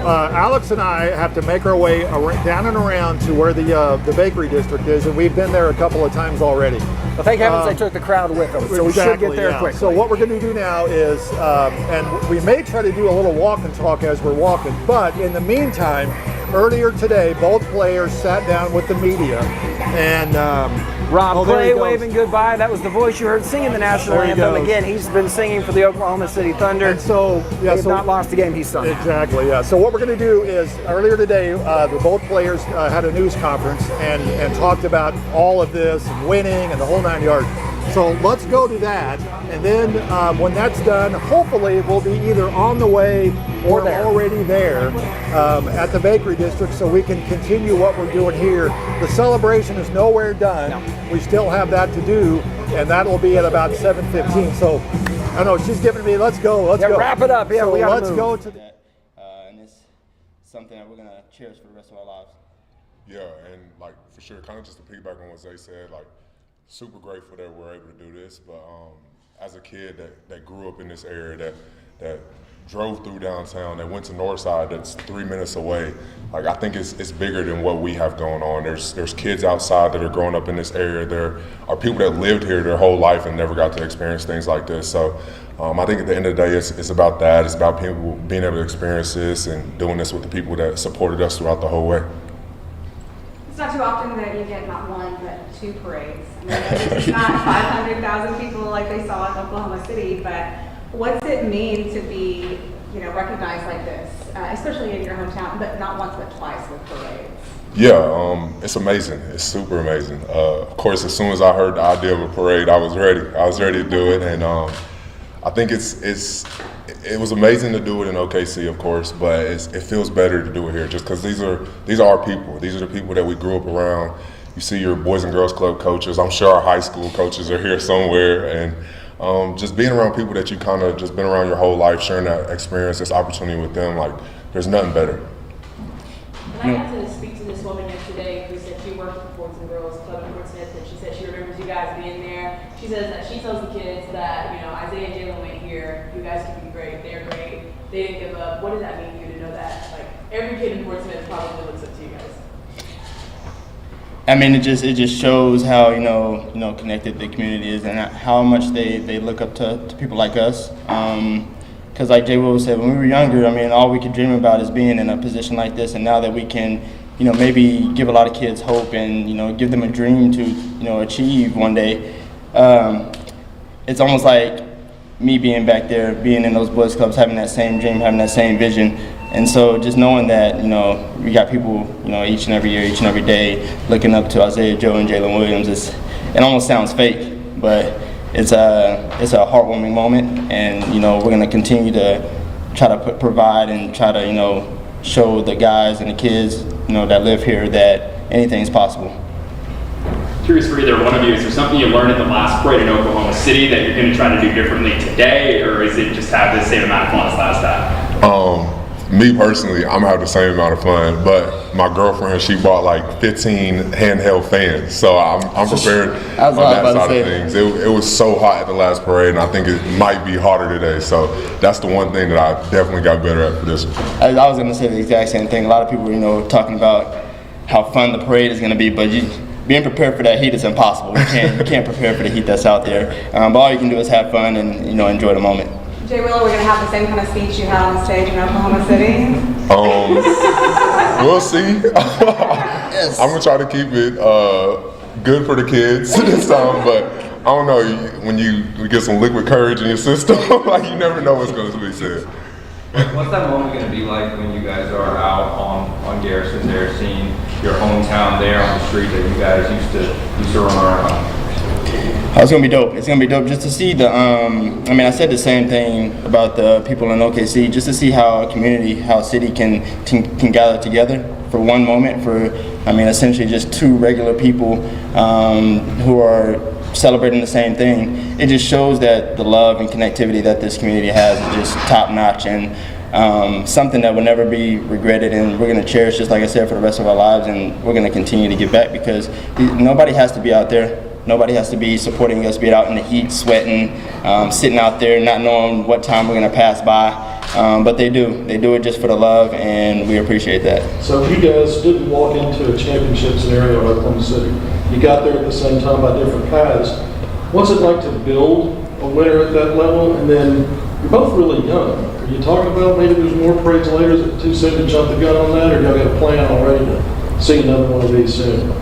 Alex and I have to make our way down and around to where the Bakery District is, and we've been there a couple of times already. Well, thank heavens they took the crowd with them, so we should get there quickly. So what we're going to do now is, and we may try to do a little walk and talk as we're walking, but in the meantime, earlier today, both players sat down with the media, and Rob Clay waving goodbye. That was the voice you heard singing the national anthem. Again, he's been singing for the Oklahoma City Thunder. And so, they've not lost a game he's sung. Exactly, yeah. So what we're going to do is, earlier today, both players had a news conference and talked about all of this, and winning, and the whole 9 yards. So let's go to that, and then when that's done, hopefully we'll be either on the way or already there at the Bakery District, so we can continue what we're doing here. The celebration is nowhere done. We still have that to do, and that will be at about 7:15. So I know she's giving me, let's go, let's go. Wrap it up. Yeah, so we gotta let's move. go to that, and it's something that we're gonna cherish for the rest of our lives. Yeah, and like for sure, kind of just to piggyback on what Zay said, like super grateful that we're able to do this. But as a kid that grew up in this area, that drove through downtown, that went to Northside, that's 3 minutes away. Like I think it's bigger than what we have going on. There's kids outside that are growing up in this area. There are people that lived here their whole life and never got to experience things like this. So I think at the end of the day, it's about that. It's about people being able to experience this and doing this with the people that supported us throughout the whole way. It's not too often that you get not one, but two parades. I mean, it's not 500,000 people like they saw in Oklahoma City, but what's it mean to be, recognized like this, especially in your hometown, but not once but twice with parades? Yeah, it's amazing. It's super amazing. Of course, as soon as I heard the idea of a parade, I was ready. I was ready to do it, and I think it was amazing to do it in OKC, of course, but it feels better to do it here, just because these are our people. These are the people that we grew up around. You see your Boys and Girls Club coaches. I'm sure our high school coaches are here somewhere, and just being around people that you kind of just been around your whole life, sharing that experience, this opportunity with them, like there's nothing better. And I got to speak to this woman yesterday who said she worked with the Boys and Girls Club in Fort Smith, and she said she remembers you guys being there. She says that she tells the kids that, you know, Isaiah and Jaylin went here, you guys can be great, they're great, they didn't give up. What does that mean to you to know that? Like, every kid in Fort Smith probably looks up to you guys. I mean, it just shows how you know connected the community is, and how much they look up to people like us. Because like Jay Will said, when we were younger, I mean, all we could dream about is being in a position like this, and now that we can, you know, maybe give a lot of kids hope and, you know, give them a dream to, you know, achieve one day, it's almost like me being back there, being in those boys clubs, having that same dream, having that same vision. And so just knowing that, you know, we got people, you know, each and every year, each and every day looking up to Isaiah Joe and Jaylin Williams, it almost sounds fake, but it's a heartwarming moment, and, you know, we're going to continue to try to provide and try to, you know, show the guys and the kids, you know, that live here that anything's possible. Curious for either one of you, is there something you learned at the last parade in Oklahoma City that you're going to try to do differently today, or is it just have the same amount of fun as last time? Me personally, I'm gonna have the same amount of fun, but my girlfriend, she bought like 15 handheld fans, so I'm prepared on that side of things. It was so hot at the last parade, and I think it might be hotter today, so that's the one thing that I definitely got better at for this one. I was gonna say the exact same thing. A lot of people, you know, talking about how fun the parade is gonna be, but being prepared for that heat is impossible. You can't prepare for the heat that's out there. But all you can do is have fun and, you know, enjoy the moment. Jay Will, are we going to have the same kind of speech you had on stage in Oklahoma City? We'll see. I'm going to try to keep it good for the kids this time, but I don't know, when you get some liquid courage in your system, like you never know what's going to be said. What's that moment going to be like when you guys are out on Garrison there, seeing your hometown there on the street that you guys used to run around? It's gonna be dope. It's gonna be dope just to see the. I mean, I said the same thing about the people in OKC, just to see how a community, how a city can gather together for one moment. For, I mean, essentially just two regular people who are celebrating the same thing. It just shows that the love and connectivity that this community has is just top notch, and something that will never be regretted, and we're going to cherish, just like I said, for the rest of our lives, and we're going to continue to give back, because nobody has to be out there. Nobody has to be supporting us, be out in the heat, sweating, sitting out there, not knowing what time we're going to pass by. But they do. They do it just for the love, and we appreciate that. So you guys didn't walk into a championship scenario in Oklahoma City. You got there at the same time by different paths. What's it like to build a winner at that level? And then you're both really young. Are you talking about maybe there's more parades later? Is it too soon to jump the gun on that, or y'all got a plan already to see another one of these soon?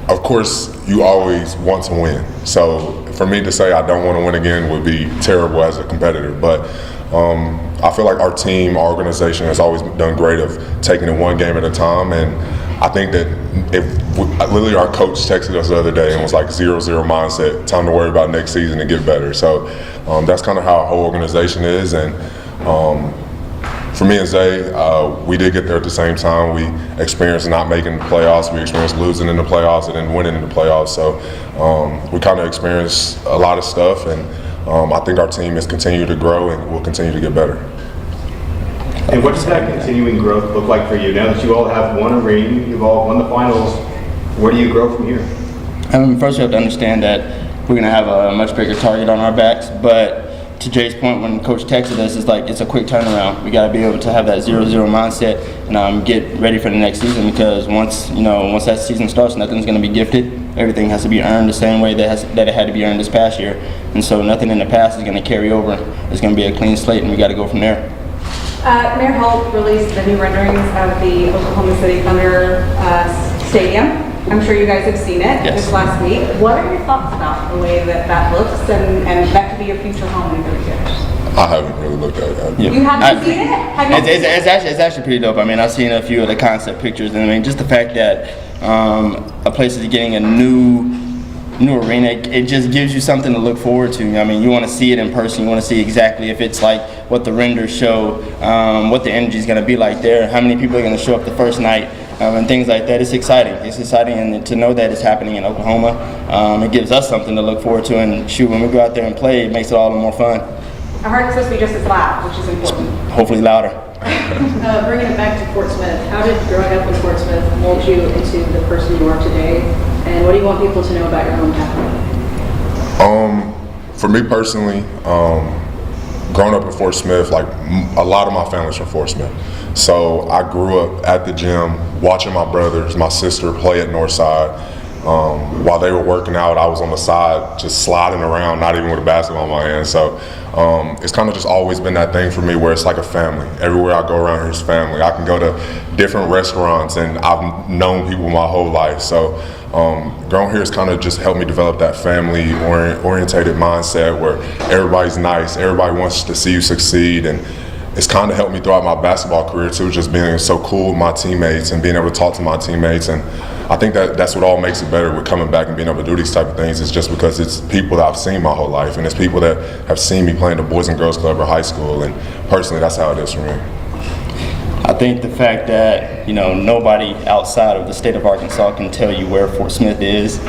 Of course, you always want to win. So for me to say I don't want to win again would be terrible as a competitor. But I feel like our team, our organization has always done great of taking it one game at a time. And I think that literally our coach texted us the other day and was like 0-0 mindset, time to worry about next season and get better. So that's kind of how our whole organization is. And for me and Zay, we did get there at the same time. We experienced not making the playoffs. We experienced losing in the playoffs and then winning in the playoffs. So we kind of experienced a lot of stuff, and I think our team has continued to grow and will continue to get better. And what does that continuing growth look like for you? Now that you all have won a ring, you've all won the finals, where do you grow from here? First, you have to understand that we're going to have a much bigger target on our backs, but to Jay's point, when Coach texted us, it's like it's a quick turnaround. We got to be able to have that 0-0 mindset and get ready for the next season, because once that season starts, nothing's going to be gifted. Everything has to be earned the same way that it had to be earned this past year, and so nothing in the past is going to carry over. It's going to be a clean slate, and we got to go from there. Mayor Holt released the new renderings of the Oklahoma City Thunder Stadium. I'm sure you guys have seen it this last week. What are your thoughts about the way that that looks and that could be your future home in 30 years? I haven't really looked at it. Yeah. You haven't seen it? It's actually pretty dope. I mean, I've seen a few of the concept pictures, and I mean, just the fact that a place is getting a new arena, it just gives you something to look forward to. I mean, you want to see it in person. You want to see exactly if it's like what the renders show, what the energy is going to be like there, how many people are going to show up the first night, and things like that. It's exciting. It's exciting, and to know that it's happening in Oklahoma, it gives us something to look forward to. And shoot, when we go out there and play, it makes it all the more fun. I heard it's supposed to be just as loud, which is important. Hopefully louder. Bringing it back to Fort Smith, how did growing up in Fort Smith mold you into the person you are today? And what do you want people to know about your hometown? For me personally, growing up in Fort Smith, like a lot of my family's from Fort Smith. So I grew up at the gym, watching my brothers, my sister play at Northside. While they were working out, I was on the side just sliding around, not even with a basketball in my hand. So it's kind of just always been that thing for me where it's like a family. Everywhere I go around here is family. I can go to different restaurants and I've known people my whole life. So growing here has kind of just helped me develop that family orientated mindset where everybody's nice, everybody wants to see you succeed, and it's kind of helped me throughout my basketball career too, just being so cool with my teammates and being able to talk to my teammates. And I think that's what all makes it better with coming back and being able to do these type of things, is just because it's people that I've seen my whole life, and it's people that have seen me playing the Boys and Girls Club or high school, and personally that's how it is for me. I think the fact that, you know, nobody outside of the state of Arkansas can tell you where Fort Smith is,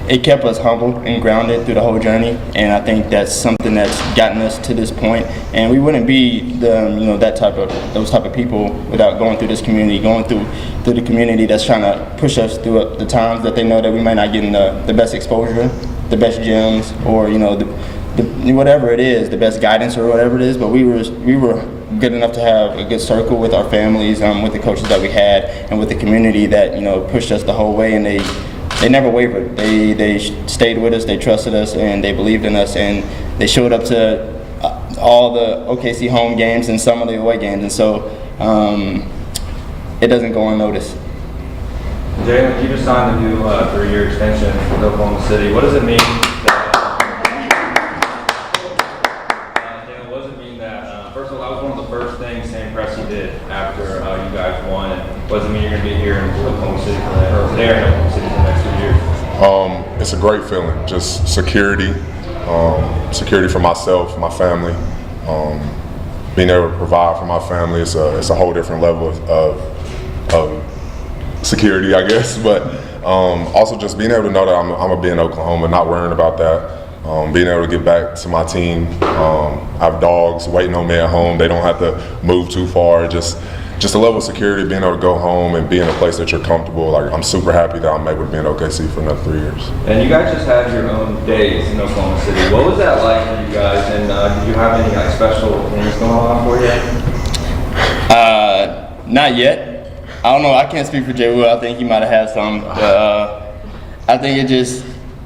it kept us humble and grounded through the whole journey, and I think that's something that's gotten us to this point. And we wouldn't be those type of people without going through this community, going through the community that's trying to push us through the times that they know that we might not get in the best exposure, the best gyms, or the whatever it is, the best guidance or whatever it is. But we were good enough to have a good circle with our families, with the coaches that we had, and with the community that pushed us the whole way, and they never wavered. They stayed with us, they trusted us, and they believed in us, and they showed up to all the OKC home games and some of the away games, and so it doesn't go unnoticed. Jaylin, you just signed a new 3-year extension with Oklahoma City. What does it mean? What does it mean that, first of all, that was one of the first things Sam Presti did after you guys won, and what does it mean you're going to be here in Oklahoma City or there in Oklahoma City for the next 3 years? It's a great feeling, just security, security for myself, my family, being able to provide for my family. It's a whole different level of security, I guess, but also just being able to know that I'm going to be in Oklahoma, not worrying about that. Being able to get back to my team. I have dogs waiting on me at home. They don't have to move too far. Just a level of security, being able to go home and be in a place that you're comfortable. Like, I'm super happy that I'm able to be in OKC for another 3 years. And you guys just had your own days in Oklahoma City. What was that like for you guys? And did you have any special things going on for you? Not yet. I don't know. I can't speak for Jay Will. I think he might have had some. I think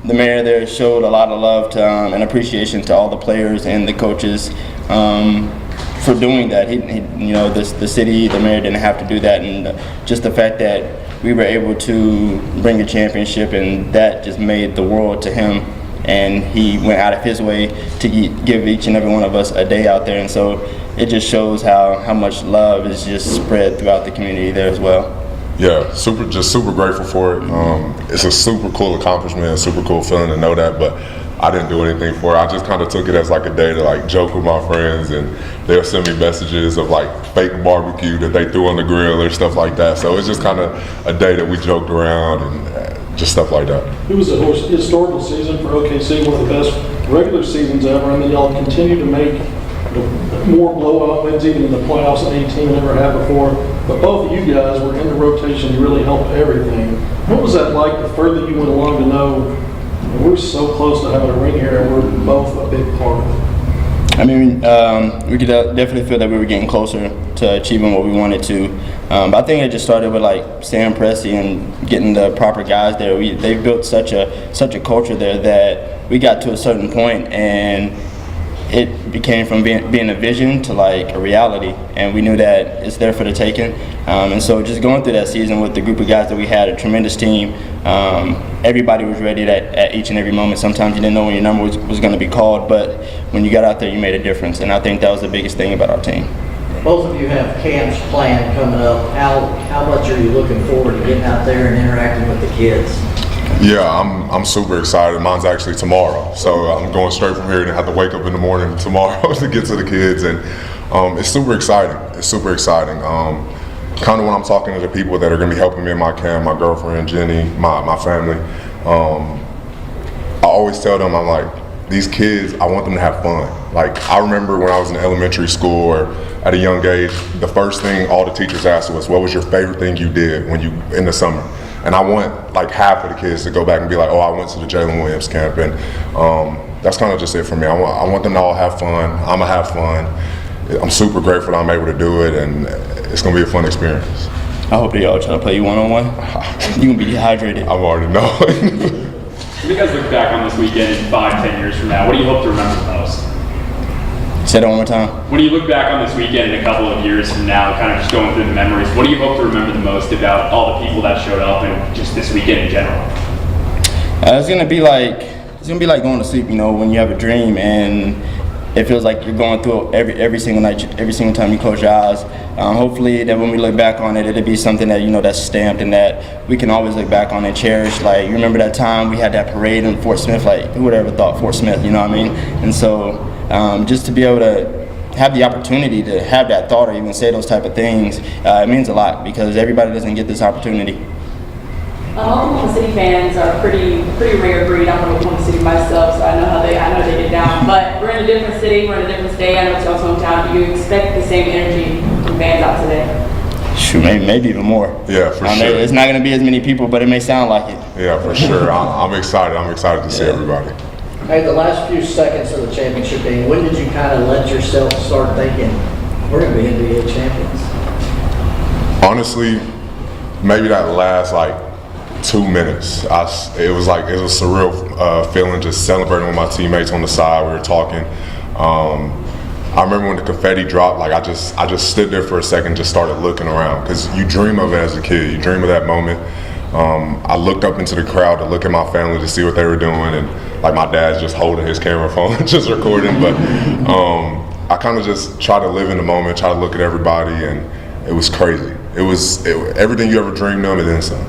the mayor there showed a lot of love to, and appreciation to all the players and the coaches for doing that. The city, the mayor didn't have to do that, and just the fact that we were able to bring a championship, and that just made the world to him. And he went out of his way to give each and every one of us a day out there, and so it just shows how much love is just spread throughout the community there as well. Yeah, super grateful for it. It's a super cool accomplishment, a super cool feeling to know that, but I didn't do anything for it. I just kind of took it as like a day to like joke with my friends, and they'll send me messages of like fake barbecue that they threw on the grill or stuff like that. So it's just kind of a day that we joked around and just stuff like that. It was a historical season for OKC, one of the best regular seasons ever, and then y'all continue to make more blowout wins even in the playoffs than any team ever had before. But both of you guys were in the rotation. You really helped everything. What was that like the further you went along to know we're so close to having a ring here and we're both a big part of it? I mean, we could definitely feel that we were getting closer to achieving what we wanted to. But I think it just started with like Sam Presti and getting the proper guys there. They built such a culture there that we got to a certain point, and it became from being a vision to like a reality, and we knew that it's there for the taking. And so just going through that season with the group of guys that we had, a tremendous team. Everybody was ready at each and every moment. Sometimes you didn't know when your number was going to be called, but when you got out there, you made a difference. And I think that was the biggest thing about our team. Both of you have camps planned coming up. How much are you looking forward to getting out there and interacting with the kids? Yeah, I'm super excited. Mine's actually tomorrow, so I'm going straight from here and have to wake up in the morning tomorrow to get to the kids, and it's super exciting. It's super exciting. Kind of when I'm talking to the people that are going to be helping me in my camp, my girlfriend Jenny, my family, I always tell them, I'm like, these kids, I want them to have fun. Like, I remember when I was in elementary school or at a young age, the first thing all the teachers asked was, what was your favorite thing you did when you in the summer? And I want like half of the kids to go back and be like, oh, I went to the Jaylin Williams camp. And that's kind of just it for me. I want them to all have fun. I'm gonna have fun. I'm super grateful that I'm able to do it, and it's gonna be a fun experience. I hope they all try to play you one-on-one. You're gonna be dehydrated. I already know. When you guys look back on this weekend in 5-10 years from now, what do you hope to remember the most? Say that one more time. When you look back on this weekend in a couple of years from now, kind of just going through the memories, what do you hope to remember the most about all the people that showed up and just this weekend in general? It's gonna be like going to sleep, you know, when you have a dream and it feels like you're going through it every single night, every single time you close your eyes. Hopefully that when we look back on it, it'll be something that, you know, that's stamped and that we can always look back on and cherish. Like, you remember that time we had that parade in Fort Smith? Like, who would ever thought Fort Smith, you know what I mean? And so just to be able to have the opportunity to have that thought or even say those type of things, it means a lot because everybody doesn't get this opportunity. Oklahoma City fans are pretty rare breed. I'm from Oklahoma City myself, so I know they get down. But we're in a different city, we're in a different state. I know it's y'all's hometown. Do you expect the same energy from fans out today? Sure, maybe even more. Yeah, for sure. It's not going to be as many people, but it may sound like it. Yeah, for sure. I'm excited. I'm excited to see everybody. Hey, the last few seconds of the championship game, when did you kind of let yourself start thinking, we're going to be NBA champions? Honestly, maybe that last 2 minutes. It was a surreal feeling just celebrating with my teammates on the side. We were talking. I remember when the confetti dropped, I just stood there for a second, just started looking around because you dream of it as a kid. You dream of that moment. I looked up into the crowd to look at my family to see what they were doing, and my dad's just holding his camera phone, just recording. But I kind of just try to live in the moment, try to look at everybody, and it was crazy. It was everything you ever dreamed of and then some.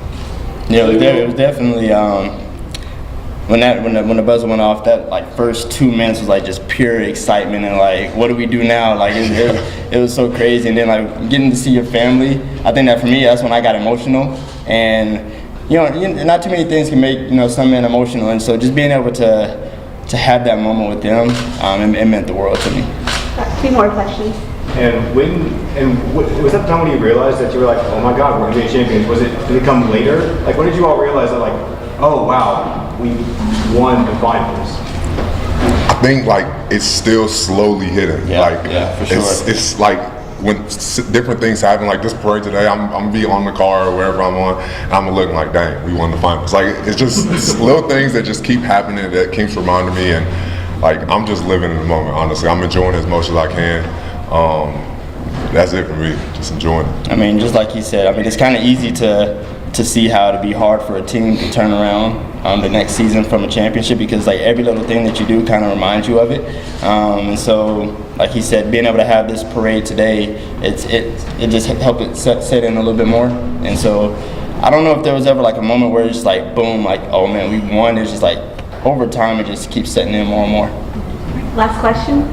Yeah, it was definitely when the buzzer went off. That first 2 minutes was just pure excitement and what do we do now? It was so crazy, and then getting to see your family. I think that for me, that's when I got emotional, and not too many things can make some men emotional, and so just being able to have that moment with them, it meant the world to me. A few more questions. And was that the time when you realized that you were oh my God, we're NBA champions? Did it come later? When did you all realize that oh wow, we won the finals? I think it's still slowly hitting. Yeah, for sure. It's when different things happen, this parade today, I'm gonna be on the car or wherever I'm on, and I'm looking dang, we won the finals. It's just little things that just keep happening that keeps reminding me, and I'm just living in the moment. Honestly, I'm enjoying it as much as I can. That's it for me, just enjoying it. I mean, just like he said, it's kind of easy to see how it'd be hard for a team to turn around the next season from a championship because every little thing that you do kind of reminds you of it. And so, like he said, being able to have this parade today, it just helped it set in a little bit more. And so, I don't know if there was ever a moment where it's just boom, oh man, we won. It's just over time, it just keeps setting in more and more. Last question.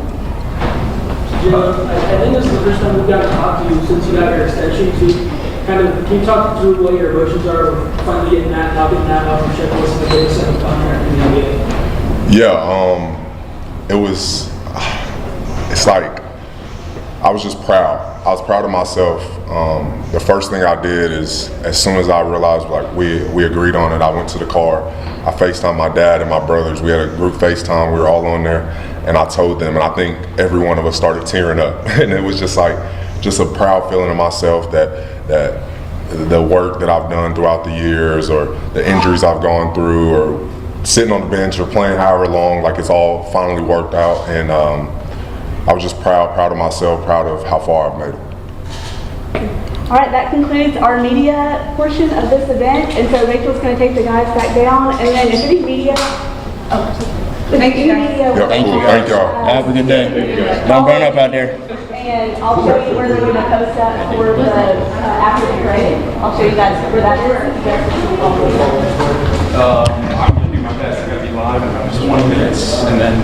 I think this is the first time we've got to talk to you since you got your extension. Can you talk through what your emotions are of finally getting that, not getting that off your checklist and getting a second contract in the NBA? Yeah, I was just proud. I was proud of myself. The first thing I did is, as soon as I realized we agreed on it, I went to the car. I FaceTimed my dad and my brothers. We had a group FaceTime. We were all on there, and I told them, and I think every one of us started tearing up. And it was just a proud feeling of myself that the work that I've done throughout the years, or the injuries I've gone through, or sitting on the bench or playing however long, it's all finally worked out. And I was just proud of myself, proud of how far I've made it. All right, that concludes our media portion of this event, and so Rachel's going to take the guys back down, and then if any media, Thank you, guys. Thank y'all. Have a good day. Don't burn up out there. and I'll show you where they're going to post that for the after the parade. I'll show you guys where that is. I'm going to do my best. I'm going to be live in about 20 minutes, and then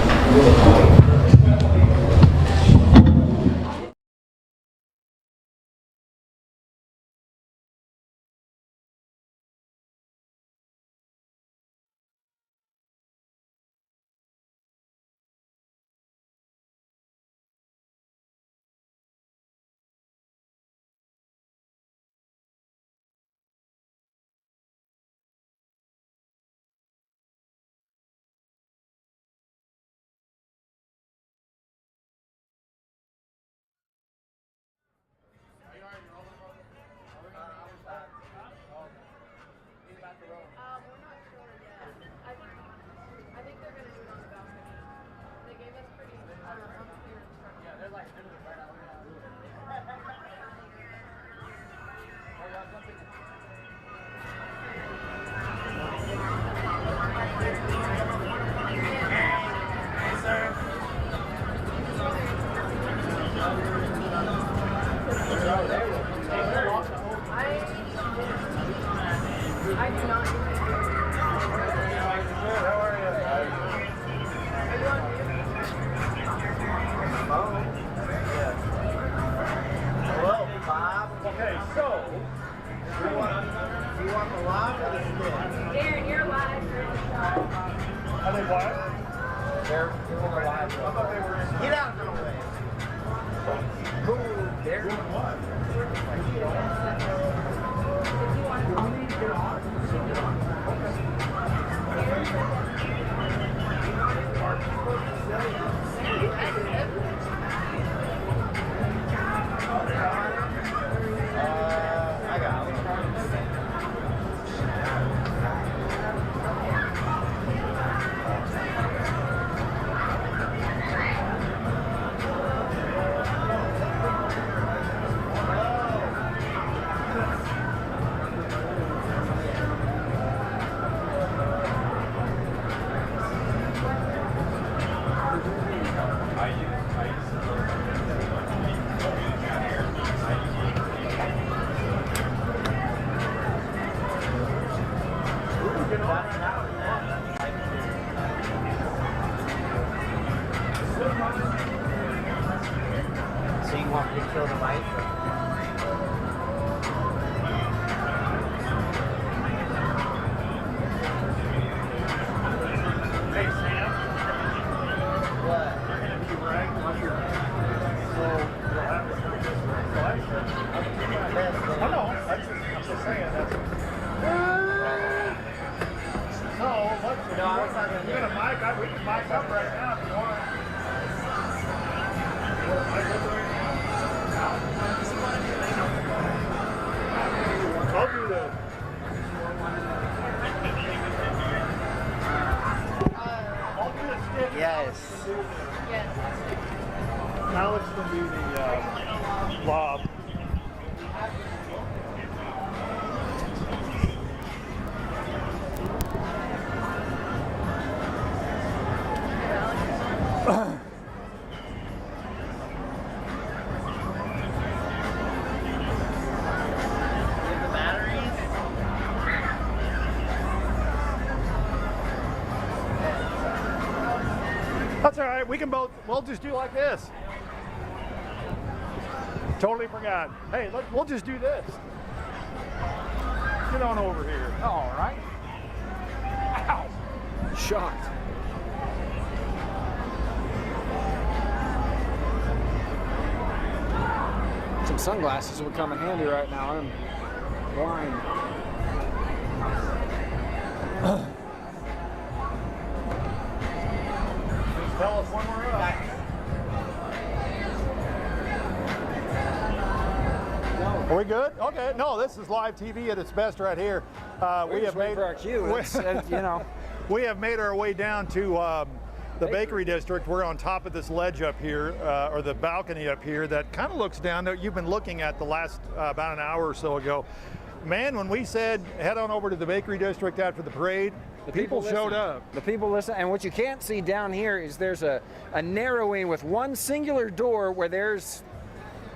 That's all right. We'll just do like this. Totally forgot. Hey, look, we'll just do this. Get on over here. All right. Ow. Shocked. Some sunglasses would come in handy right now. I'm blind. Tell us when we're up. Are we good? Okay. No, this is live TV at its best right here. We have made for our cue. It's, you know, we have made our way down to the bakery district. We're on top of this ledge up here, or the balcony up here that kind of looks down. You've been looking at the last about an hour or so ago. Man, when we said head on over to the bakery district after the parade, the people showed up. The people listen, and what you can't see down here is there's a narrowing with one singular door where there's,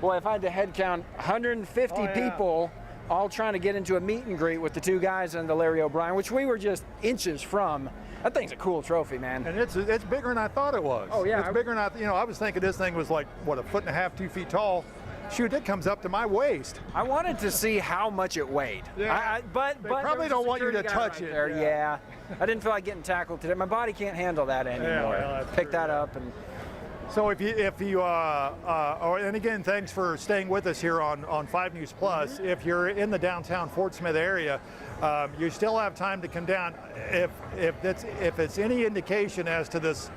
boy, if I had to head count, 150 people all trying to get into a meet and greet with the two guys and the Larry O'Brien, which we were just inches from. That thing's a cool trophy, man. And it's bigger than I thought it was. Oh, yeah. It's bigger than I was thinking this thing was like, what, 1.5 feet, 2 feet tall. Shoot, it comes up to my waist. I wanted to see how much it weighed. Yeah. But they probably don't want you to touch right it. There. Yeah. I didn't feel like getting tackled today. My body can't handle that anymore. Pick that up and. So and again, thanks for staying with us here on 5 News Plus. If you're in the downtown Fort Smith area, you still have time to come down. If it's any indication as to this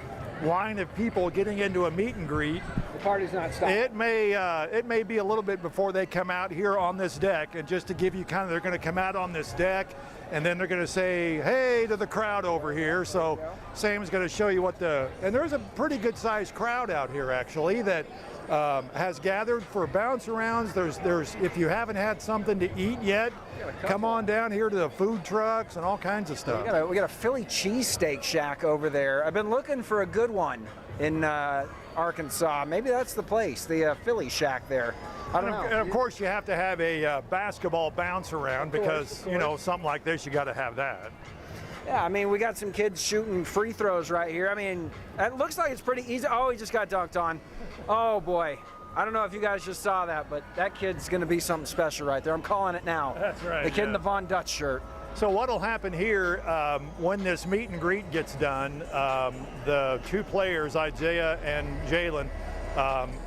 line of people getting into a meet and greet, the party's not stopping. It may be a little bit before they come out here on this deck, and just to give you they're going to come out on this deck, and then they're going to say hey to the crowd over here. So Sam's going to show you and there's a pretty good sized crowd out here actually that has gathered for bounce arounds. There's if you haven't had something to eat yet, come on down here to the food trucks and all kinds of stuff. We got a Philly cheesesteak shack over there. I've been looking for a good one in Arkansas. Maybe that's the place, the Philly shack there. I don't know. And of course you have to have a basketball bounce around because something like this you got to have that. Yeah, I mean, we got some kids shooting free throws right here. I mean, it looks like it's pretty easy. Oh, he just got dunked on. Oh boy. I don't know if you guys just saw that, but that kid's going to be something special right there. I'm calling it now. That's right. The kid in the Von Dutch shirt. So what'll happen here when this meet and greet gets done, the two players, Isaiah and Jaylin,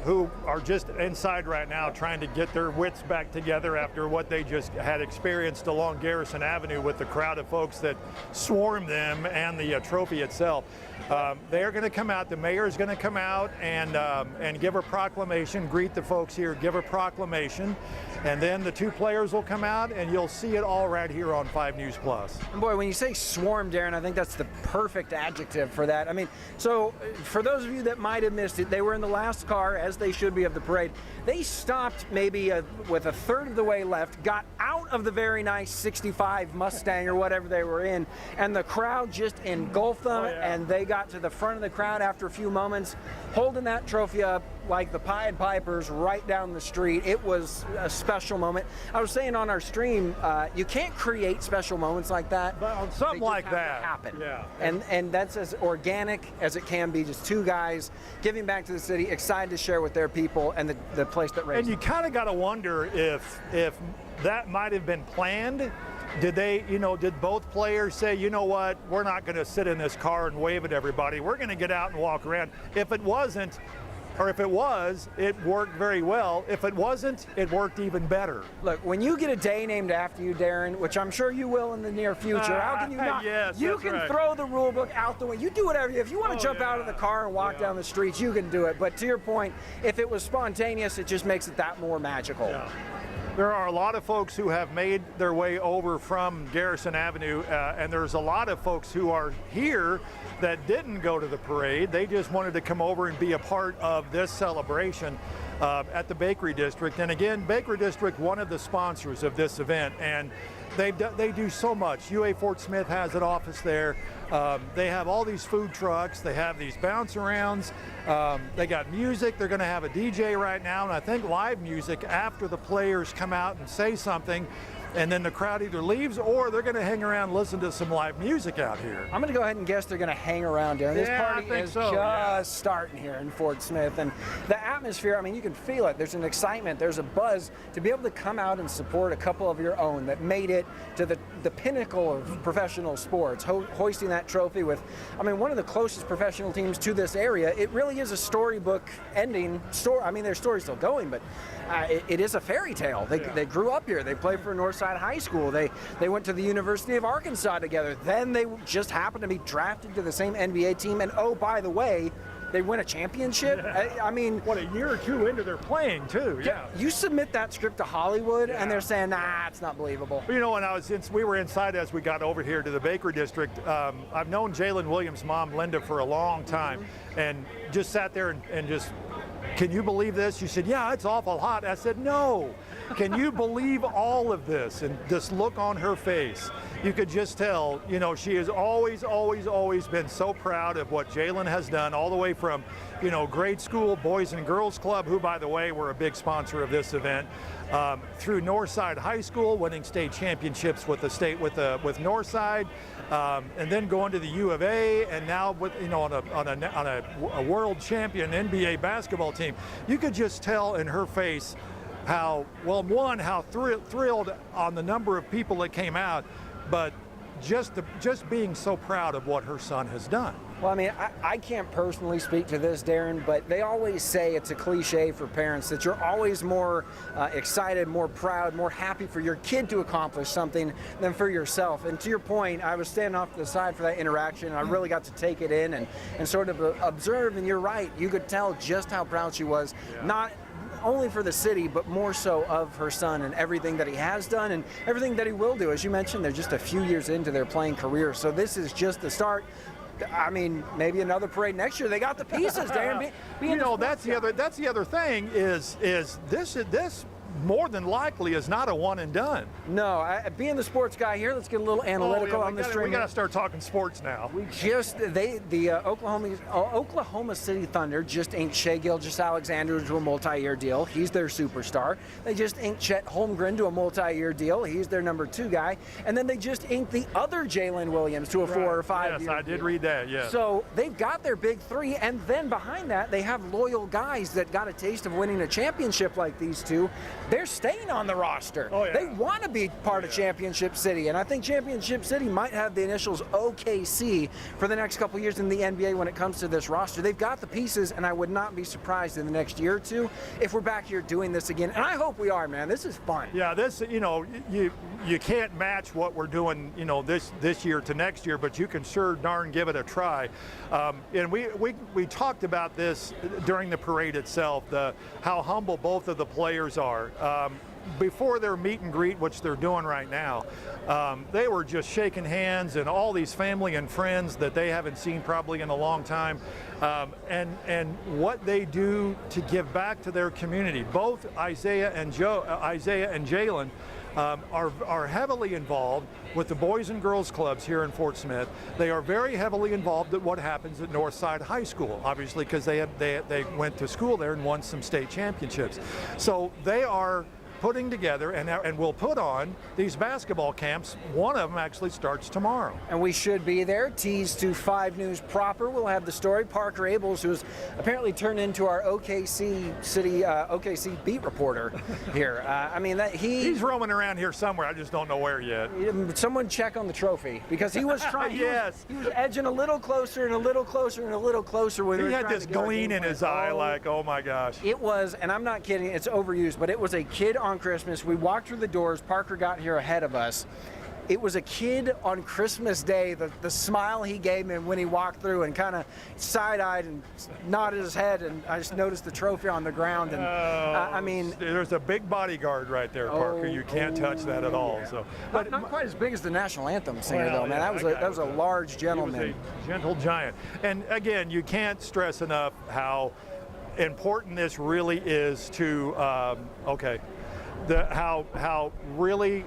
who are just inside right now trying to get their wits back together after what they just had experienced along Garrison Avenue with the crowd of folks that swarmed them and the trophy itself. They're going to come out, the mayor is going to come out and give a proclamation, greet the folks here, give a proclamation, and then the two players will come out and you'll see it all right here on 5 News Plus. And boy, when you say swarm, Darren, I think that's the perfect adjective for that. I mean, so for those of you that might have missed it, they were in the last car, as they should be, of the parade. They stopped maybe with a third of the way left, got out of the very nice 65 Mustang or whatever they were in, and the crowd just engulfed them, and they got to the front of the crowd after a few moments, holding that trophy up like the Pied Pipers right down the street. It was a special moment. I was saying on our stream, you can't create special moments like that. But on something like that, happen. Yeah. And that's as organic as it can be. Just two guys giving back to the city, excited to share with their people and the place that raised them. And you kind of got to wonder if that might have been planned. Did did both players say, you know what, we're not going to sit in this car and wave at everybody. We're going to get out and walk around. If it wasn't, or if it was, it worked very well. If it wasn't, it worked even better. Look, when you get a day named after you, Darren, which I'm sure you will in the near future, how can you not? Yes, you can throw the rule book out the window. You do whatever. If you want to jump out of the car and walk down the streets, you can do it. But to your point, if it was spontaneous, it just makes it that more magical. Yeah. There are a lot of folks who have made their way over from Garrison Avenue, and there's a lot of folks who are here that didn't go to the parade. They just wanted to come over and be a part of this celebration at the Bakery District. And again, Bakery District, one of the sponsors of this event, and they do so much. UA Fort Smith has an office there. They have all these food trucks. They have these bounce arounds. They got music. They're going to have a DJ right now, and I think live music after the players come out and say something. And then the crowd either leaves or they're going to hang around and listen to some live music out here. I'm going to go ahead and guess they're going to hang around there. This party is just starting here in Fort Smith. And the atmosphere, I mean, you can feel it. There's an excitement. There's a buzz to be able to come out and support a couple of your own that made it to the pinnacle of professional sports, hoisting that trophy with, I mean, one of the closest professional teams to this area. It really is a storybook ending story. I mean, their story's still going, but it is a fairy tale. They grew up here. They played for Northside High School. They went to the University of Arkansas together. Then they just happened to be drafted to the same NBA team. And oh, by the way, they win a championship. I mean, what, a year or two into their playing too? Yeah. You submit that script to Hollywood, and they're saying, nah, it's not believable. You know, since we were inside as we got over here to the Bakery District, I've known Jaylin Williams' mom, Linda, for a long time, and just sat there and just, can you believe this? She said, yeah, it's awful hot. I said, no. Can you believe all of this? And this look on her face, you could just tell, you know, she has always, always, always been so proud of what Jaylin has done, all the way from, you know, grade school, Boys and Girls Club, who, by the way, were a big sponsor of this event, through Northside High School, winning state championships with Northside, and then going to the U of A, and now with, you know, on a world champion NBA basketball team. You could just tell in her face how, well, one, how thrilled on the number of people that came out, but just being so proud of what her son has done. Well, I mean, I can't personally speak to this, Darren, but they always say it's a cliche for parents that you're always more excited, more proud, more happy for your kid to accomplish something than for yourself. And to your point, I was standing off to the side for that interaction, and I really got to take it in and sort of observe, and you're right, you could tell just how proud she was, not only for the city, but more so of her son and everything that he has done and everything that he will do. As you mentioned, they're just a few years into their playing career, so this is just the start. I mean, maybe another parade next year. They got the pieces, Darren. You know, that's the other thing is this more than likely is not a one and done. No, being the sports guy here, let's get a little analytical on this stream. We got to start talking sports now. The Oklahoma City Thunder just inked Shai Gilgeous-Alexander to a multi-year deal. He's their superstar. They just inked Chet Holmgren to a multi-year deal. He's their number 2 guy. And then they just inked the other Jaylin Williams to a 4 or 5 year deal. Yes, I did read that, yes. So they've got their big 3, and then behind that, they have loyal guys that got a taste of winning a championship like these two. They're staying on the roster. Oh, yeah. They want to be part of Championship City, and I think Championship City might have the initials OKC for the next couple years in the NBA when it comes to this roster. They've got the pieces, and I would not be surprised in the next year or two if we're back here doing this again. And I hope we are, man. This is fun. Yeah, this, you know, you can't match what we're doing, you know, this year to next year, but you can sure darn give it a try. And we talked about this during the parade itself, how humble both of the players are. Before their meet and greet, which they're doing right now, they were just shaking hands and all these family and friends that they haven't seen probably in a long time, and what they do to give back to their community. Both Isaiah and Jaylin are heavily involved with the Boys and Girls Clubs here in Fort Smith. They are very heavily involved at what happens at Northside High School, obviously, because they went to school there and won some state championships. So they are putting together and will put on these basketball camps. One of them actually starts tomorrow. And we should be there. Tease to 5 News proper. We'll have the story. Parker Abels, who's apparently turned into our OKC beat reporter here. I mean, he's roaming around here somewhere. I just don't know where yet. Someone check on the trophy, because he was trying. Yes. He was edging a little closer and a little closer and a little closer. When he had this gleam in his eye, like, oh my gosh. It was, and I'm not kidding, it's overused, but it was a kid on Christmas. We walked through the doors. Parker got here ahead of us. It was a kid on Christmas Day, the smile he gave me when he walked through and kind of side-eyed and nodded his head, and I just noticed the trophy on the ground. And I mean, there's a big bodyguard right there, Parker. You can't touch that at all. So, but not quite as big as the national anthem singer, though, man. That was a large gentleman. He was a gentle giant. And again, you can't stress enough how important this really is to how really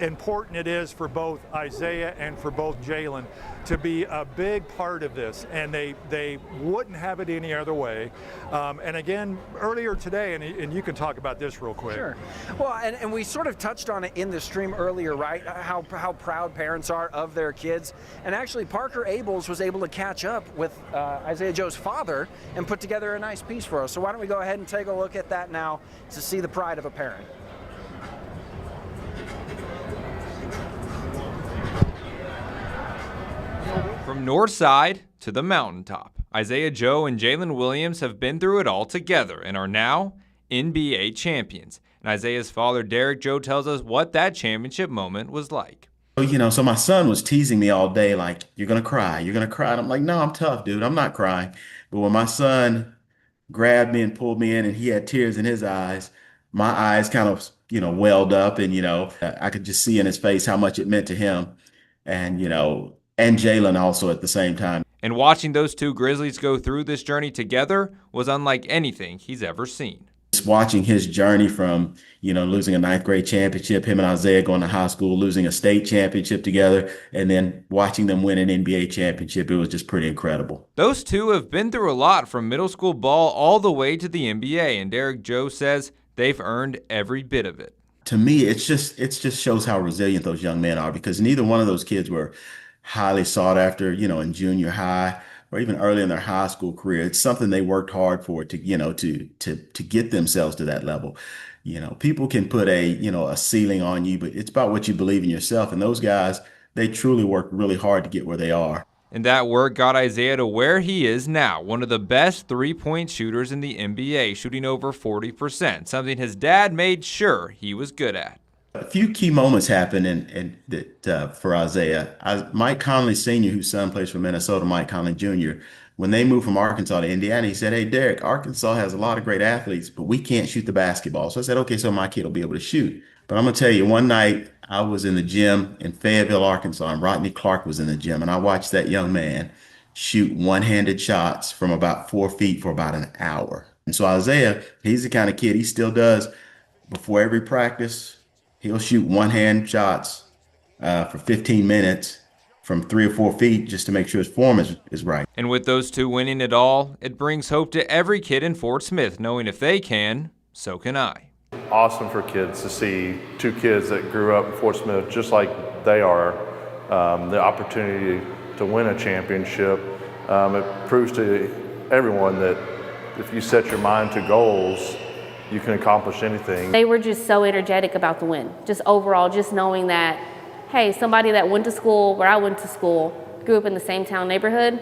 important it is for both Isaiah and for both Jaylin to be a big part of this, and they wouldn't have it any other way. And again, earlier today, and you can talk about this real quick. Sure. Well, and we sort of touched on it in the stream earlier, right? How proud parents are of their kids. And actually, Parker Abels was able to catch up with Isaiah Joe's father and put together a nice piece for us. So why don't we go ahead and take a look at that now to see the pride of a parent. From Northside to the mountaintop, Isaiah Joe and Jaylin Williams have been through it all together and are now NBA champions. And Isaiah's father, Derek Joe, tells us what that championship moment was like. You know, so my son was teasing me all day, like, you're going to cry. And I'm like, no, I'm tough, dude. I'm not crying. But when my son grabbed me and pulled me in and he had tears in his eyes, my eyes kind of, welled up and, I could just see in his face how much it meant to him and, and Jaylin also at the same time. And watching those two Grizzlies go through this journey together was unlike anything he's ever seen. Just watching his journey from, losing a ninth grade championship, him and Isaiah going to high school, losing a state championship together, and then watching them win an NBA championship, it was just pretty incredible. Those two have been through a lot from middle school ball all the way to the NBA, and Derek Joe says they've earned every bit of it. To me, it just shows how resilient those young men are because neither one of those kids were highly sought after, in junior high or even early in their high school career. It's something they worked hard for to, to get themselves to that level. People can put a ceiling on you, but it's about what you believe in yourself. And those guys, they truly worked really hard to get where they are. And that work got Isaiah to where he is now, one of the best three-point shooters in the NBA, shooting over 40%, something his dad made sure he was good at. A few key moments happened for Isaiah. Mike Conley Sr., whose son plays for Minnesota, Mike Conley Jr., when they moved from Arkansas to Indiana, he said, "Hey, Derek, Arkansas has a lot of great athletes, but we can't shoot the basketball." So I said, "Okay, so my kid will be able to shoot." But I'm going to tell you, one night I was in the gym in Fayetteville, Arkansas, and Rodney Clark was in the gym, and I watched that young man shoot one-handed shots from about 4 feet for about an hour. And so Isaiah, he's the kind of kid he still does before every practice. He'll shoot one-hand shots for 15 minutes from 3 or 4 feet just to make sure his form is right. And with those two winning it all, it brings hope to every kid in Fort Smith, knowing if they can, so can I. Awesome for kids to see two kids that grew up in Fort Smith just like they are, the opportunity to win a championship. It proves to everyone that if you set your mind to goals, you can accomplish anything. They were just so energetic about the win. Just overall, just knowing that, hey, somebody that went to school where I went to school, grew up in the same town neighborhood,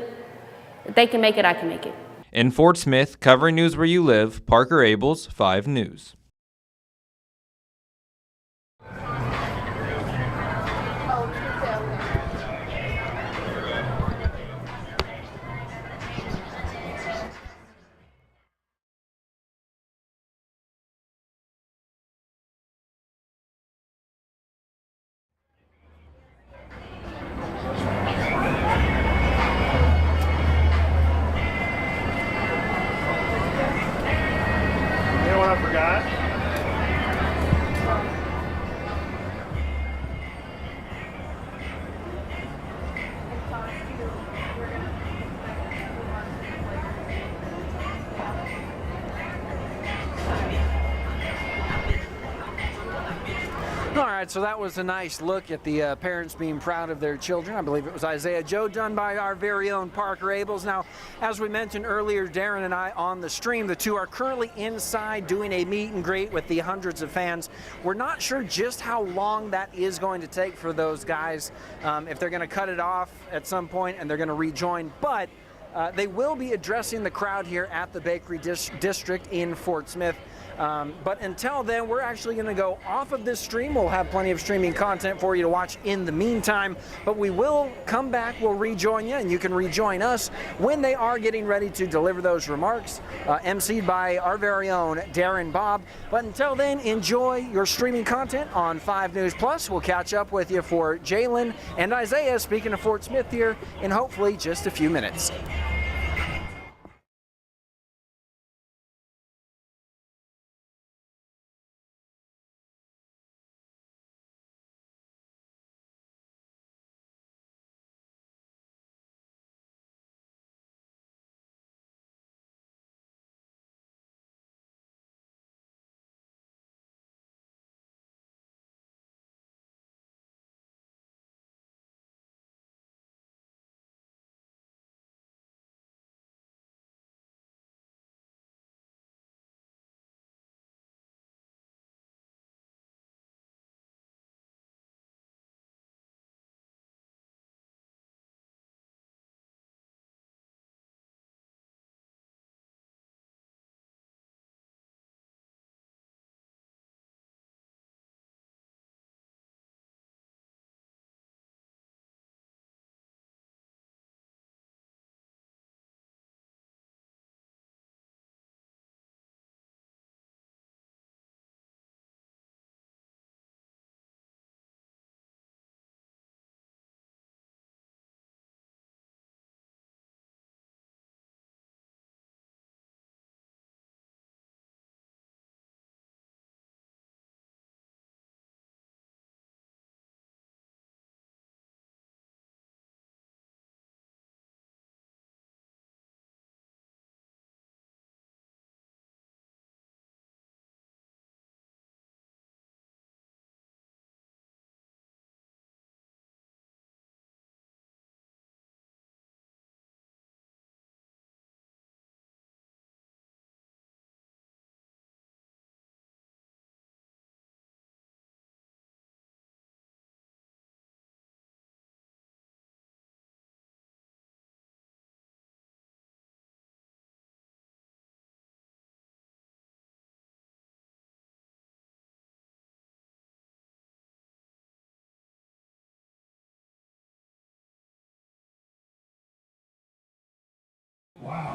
if they can make it, I can make it. In Fort Smith, covering news where you live, Parker Abels, 5 News. All right, so that was a nice look at the parents being proud of their children. I believe it was Isaiah Joe, done by our very own Parker Abels. Now, as we mentioned earlier, Darren and I on the stream, the two are currently inside doing a meet and greet with the hundreds of fans. We're not sure just how long that is going to take for those guys, if they're going to cut it off at some point and they're going to rejoin, but they will be addressing the crowd here at the Bakery District in Fort Smith. But until then, we're actually going to go off of this stream. We'll have plenty of streaming content for you to watch in the meantime, but we will come back, we'll rejoin you, and you can rejoin us when they are getting ready to deliver those remarks, emceed by our very own Darren Bob. But until then, enjoy your streaming content on 5 News Plus. We'll catch up with you for Jaylin and Isaiah, speaking of Fort Smith here, in hopefully just a few minutes.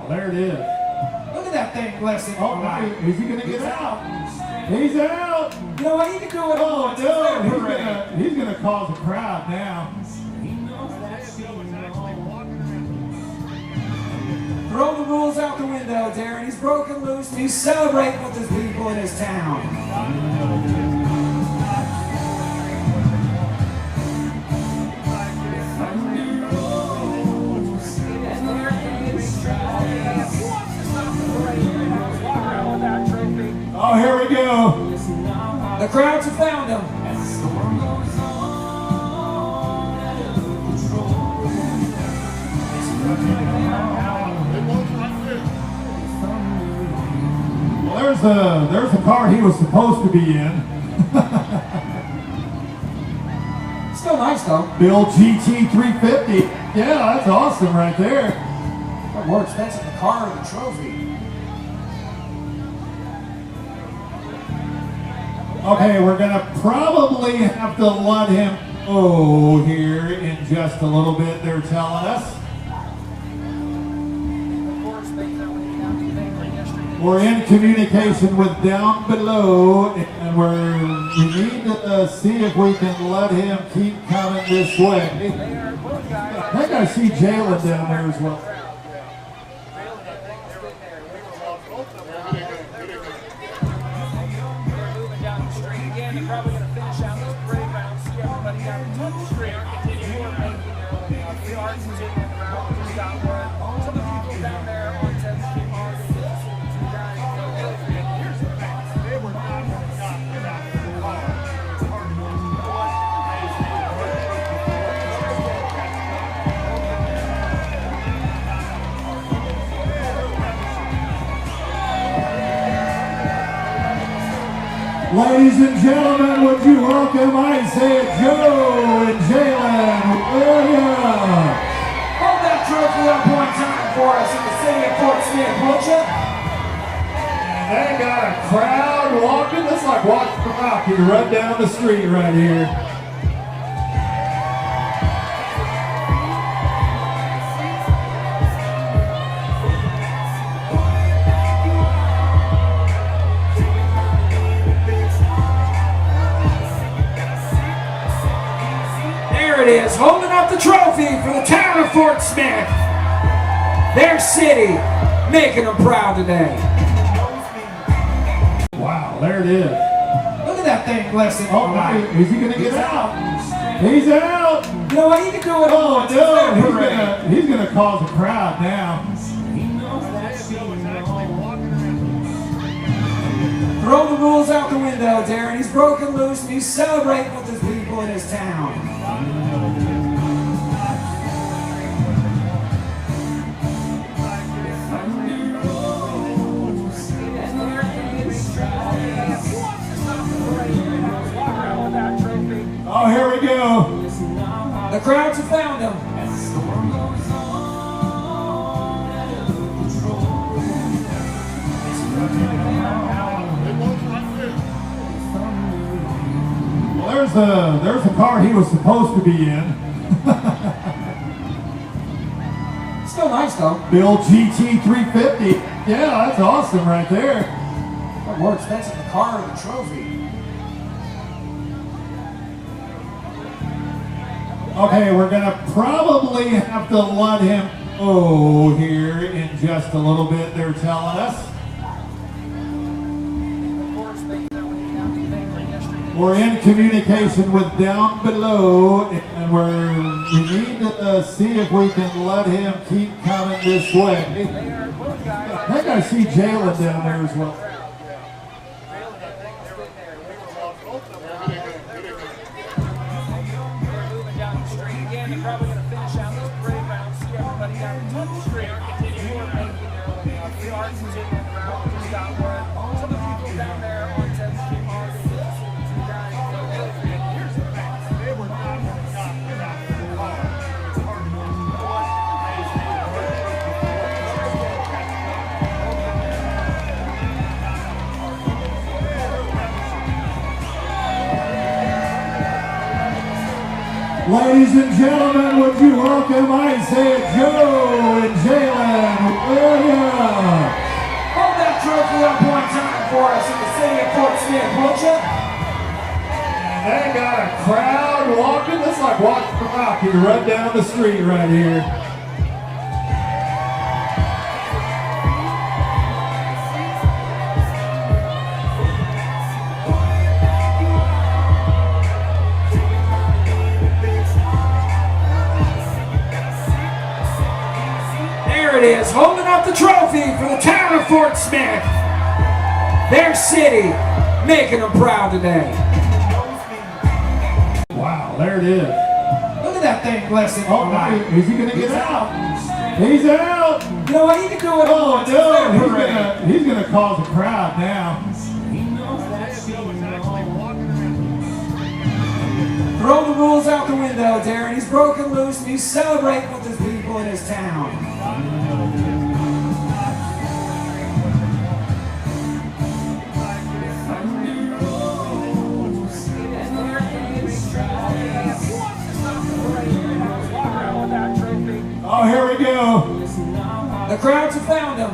There it is. Look at that thing blessing. Oh, my. Is he going to get out? He's out. You know what? He can do it. Oh, no. He's going to cause a crowd now. Throw the rules out the window, Darren. He's broken loose. He's celebrating with his people in his town. Oh, here we go. The crowds have found him. Well, there's the car he was supposed to be in. Still nice though. Bill GT 350. Yeah, that's awesome right there. But more expensive the car or the trophy. Okay, we're gonna probably have to let him go here in just a little bit, they're telling us. We're in communication with down below, and we need to see if we can let him keep coming this way. I think I see Jaylin down there as well. They're probably going to finish out this parade round, see everybody down the street, continue making their arts and taking the route. We've got one. Some of the people down there on 10th Street are two guys. They were not Ladies and gentlemen, would you welcome Isaiah, Joe, and Jaylin Williams. Hold that trophy up one time for us in the city of Fort Smith, won't you? And they got a crowd walking. It's like watching the Rocky run down the street right here. There it is, holding up the trophy for the town of Fort Smith. Their city, making them proud today. Wow, there it is. Look at that thing blessing. Oh, my. Is he going to get out? He's out. You know what? He can do it. Oh, no. He's going to cause a crowd now. Throw the rules out the window, Darren. He's broken loose and he's celebrating with his people in his town. Oh, here we go. The crowds have found him. Well, there's the car he was supposed to be in. Still nice though. Bill GT 350. Yeah, that's awesome right there. But more expensive the car or the trophy. Okay, we're gonna probably have to let him go here in just a little bit, they're telling us. We're in communication with down below, and we need to see if we can let him keep coming this way. I think I see Jaylin down there as well. They're probably going to finish out this parade round, see everybody down the street, continue making their arts and taking the route. We've got one. Some of the people down there on 10th Street are two guys. They were not Ladies and gentlemen, would you welcome Isaiah, Joe, and Jaylin Williams. like watching the Rocky run down the street right here. There it is, holding up the trophy for the town of Fort Smith. Their city, making them proud today. Wow, there it is. Look at that thing blessing. Oh, is he going to get out? He's out. You know what? He can do it. Oh, no. He's going to cause a crowd now. Throw the rules out the window, Darren. He's broken loose and he's celebrating with his people in his town. Oh, here we go. The crowds have found him.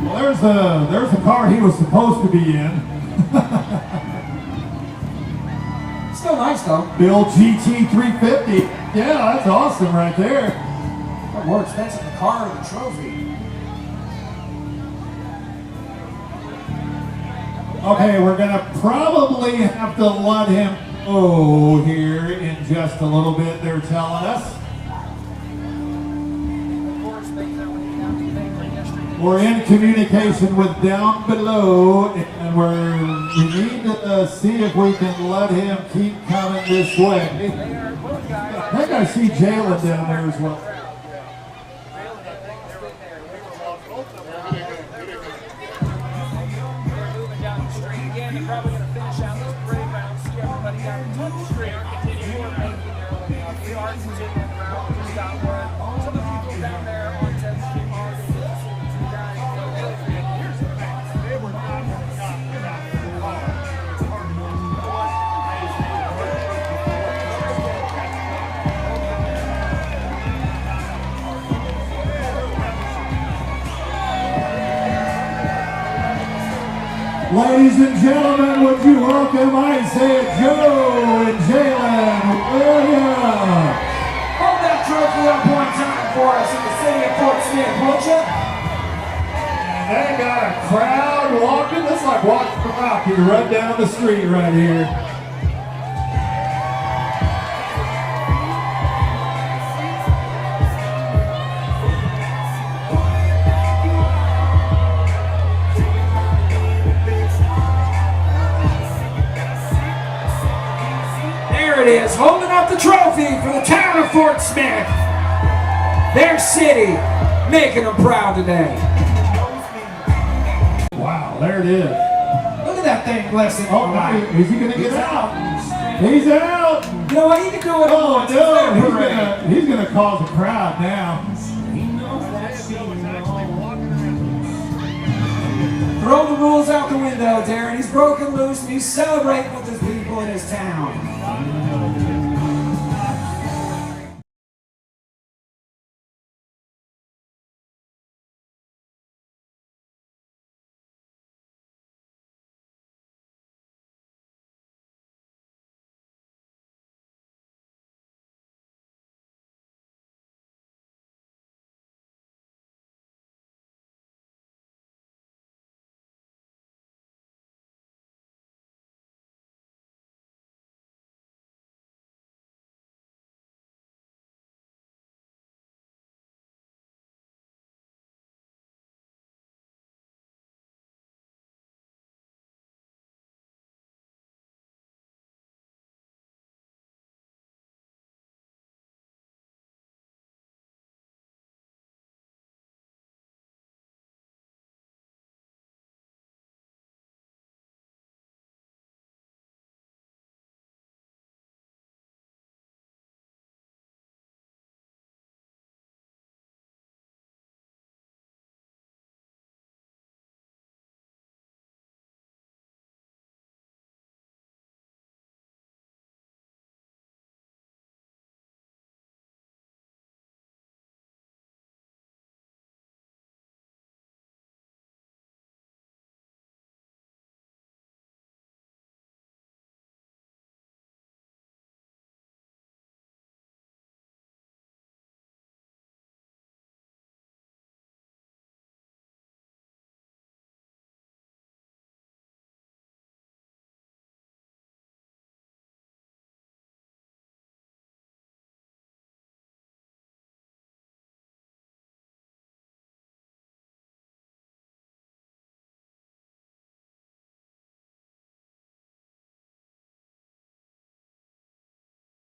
Well, there's the car he was supposed to be in. Still nice though. Bill GT 350. Yeah, that's awesome right there. But more expensive the car or the trophy. Okay, we're gonna probably have to let him go here in just a little bit, they're telling us. We're in communication with down below, and we need to see if we can let him keep coming this way. I think I see Jaylin down there as well. Again, they're probably going to finish out this parade round, see everybody down the street, continue making their free arts and taking the route. Just got one. Some of the people down there on 10th Street are going to see you guys. Ladies and gentlemen, would you welcome Isaiah Joe and Jaylin Williams? Hold that trophy up one time for us in the city of Fort Smith, won't you? And they got a crowd walking. That's like watching the Rocky run down the street right here. There it is, holding up the trophy for the town of Fort Smith. Their city, making them proud today. Wow, there it is. Look at that thing blessing. Oh, is he going to get out? He's out. You know what? He can do it. Oh, no. He's going to cause a crowd now. Throw the rules out the window, Darren. He's broken loose and he's celebrating with his people in his town.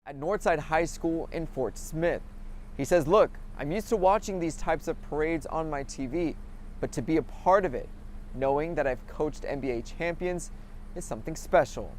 at Northside High School in Fort Smith. He says, look, I'm used to watching these types of parades on my TV, but to be a part of it, knowing that I've coached NBA champions, is something special.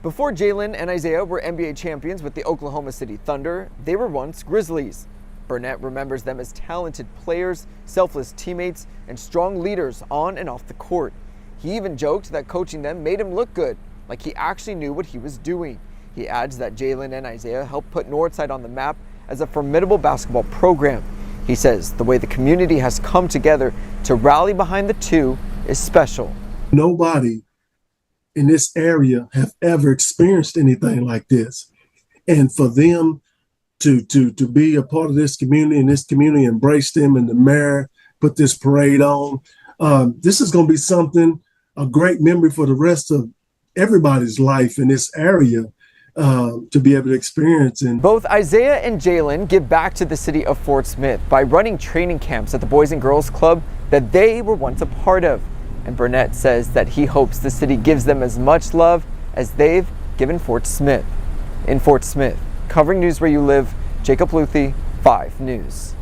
Before Jaylin and Isaiah were NBA champions with the Oklahoma City Thunder, they were once Grizzlies. Burnett remembers them as talented players, selfless teammates, and strong leaders on and off the court. He even joked that coaching them made him look good, like he actually knew what he was doing. He adds that Jaylin and Isaiah helped put Northside on the map as a formidable basketball program. He says the way the community has come together to rally behind the two is special. Nobody in this area have ever experienced anything like this. And for them to be a part of this community, and this community embrace them, and the mayor put this parade on, this is going to be something, a great memory for the rest of everybody's life in this area. To be able to experience. And both Isaiah and Jaylin give back to the city of Fort Smith by running training camps at the Boys and Girls Club that they were once a part of. And Burnett says that he hopes the city gives them as much love as they've given Fort Smith. In Fort Smith, covering news where you live, Jacob Luthi, 5 News.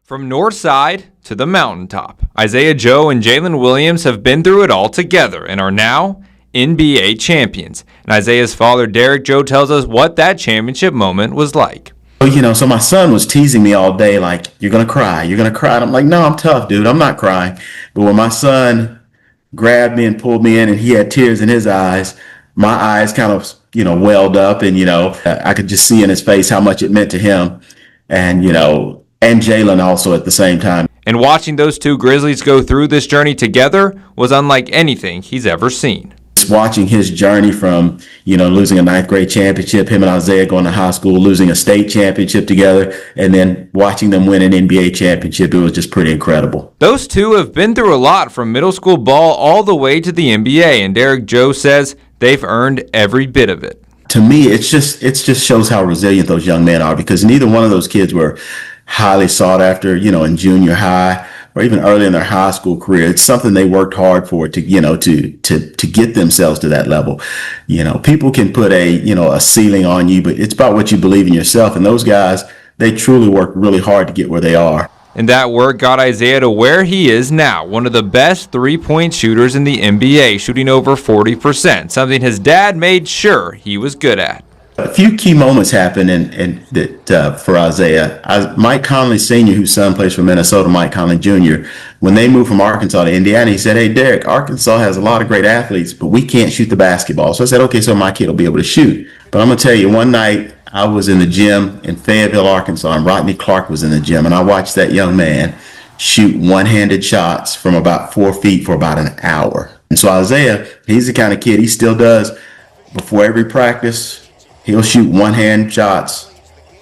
From Northside to the mountaintop, Isaiah Joe and Jaylin Williams have been through it all together and are now NBA champions. And Isaiah's father, Derek Joe, tells us what that championship moment was like. So my son was teasing me all day, like, you're going to cry, you're going to cry. And I'm like, no, I'm tough, dude. I'm not crying. But when my son grabbed me and pulled me in and he had tears in his eyes, my eyes kind of, welled up, and, I could just see in his face how much it meant to him. And, and Jaylin also at the same time. And watching those two Grizzlies go through this journey together was unlike anything he's ever seen. Just watching his journey from, losing a 9th grade championship, him and Isaiah going to high school, losing a state championship together, and then watching them win an NBA championship, it was just pretty incredible. Those two have been through a lot from middle school ball all the way to the NBA, and Derek Joe says they've earned every bit of it. To me, it just shows how resilient those young men are, because neither one of those kids were highly sought after, in junior high or even early in their high school career. It's something they worked hard for to get themselves to that level. People can put a ceiling on you, but it's about what you believe in yourself. And those guys, they truly worked really hard to get where they are. And that work got Isaiah to where he is now, one of the best three-point shooters in the NBA, shooting over 40%, something his dad made sure he was good at. A few key moments happened for Isaiah. Mike Conley Sr., whose son plays for Minnesota, Mike Conley Jr., when they moved from Arkansas to Indiana, he said, "Hey, Derek, Arkansas has a lot of great athletes, but we can't shoot the basketball." So I said, "Okay, so my kid will be able to shoot." But I'm going to tell you, one night I was in the gym in Fayetteville, Arkansas, and Rodney Clark was in the gym, and I watched that young man shoot one-handed shots from about 4 feet for about an hour. And so Isaiah, he's the kind of kid, he still does, before every practice, he'll shoot one-hand shots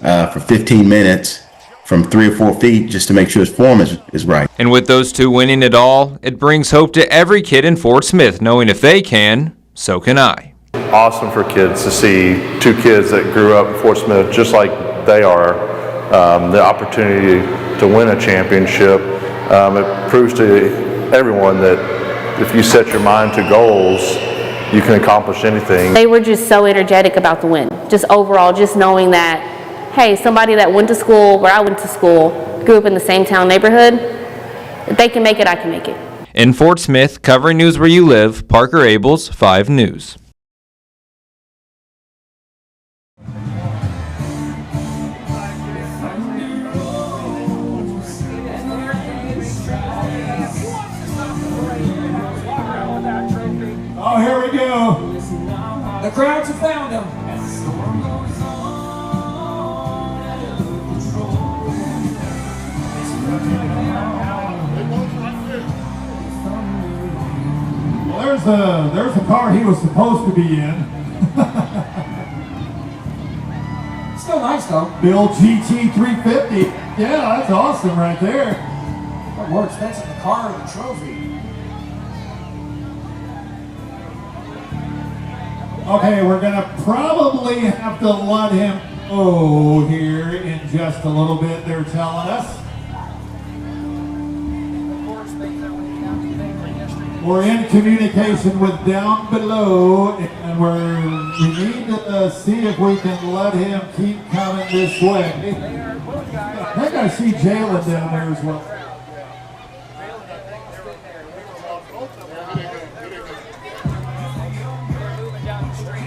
for 15 minutes from 3 or 4 feet just to make sure his form is right. And with those two winning it all, it brings hope to every kid in Fort Smith, knowing if they can, so can I. Awesome for kids to see two kids that grew up in Fort Smith just like they are, the opportunity to win a championship. It proves to everyone that if you set your mind to goals, you can accomplish anything. They were just so energetic about the win. Just overall, just knowing that, hey, somebody that went to school where I went to school, grew up in the same town neighborhood, if they can make it, I can make it. In Fort Smith, covering news where you live, Parker Abels, 5 News. Oh, here we go. The crowds have found him. Well, there's the car he was supposed to be in. Still nice though. Bill GT 350. Yeah, that's awesome right there. What more expensive, the car or the trophy? Okay, we're gonna probably have to let him go here in just a little bit, they're telling us. We're in communication with down below, and we need to see if we can let him keep coming this way. I think I see Jaylin down there as well.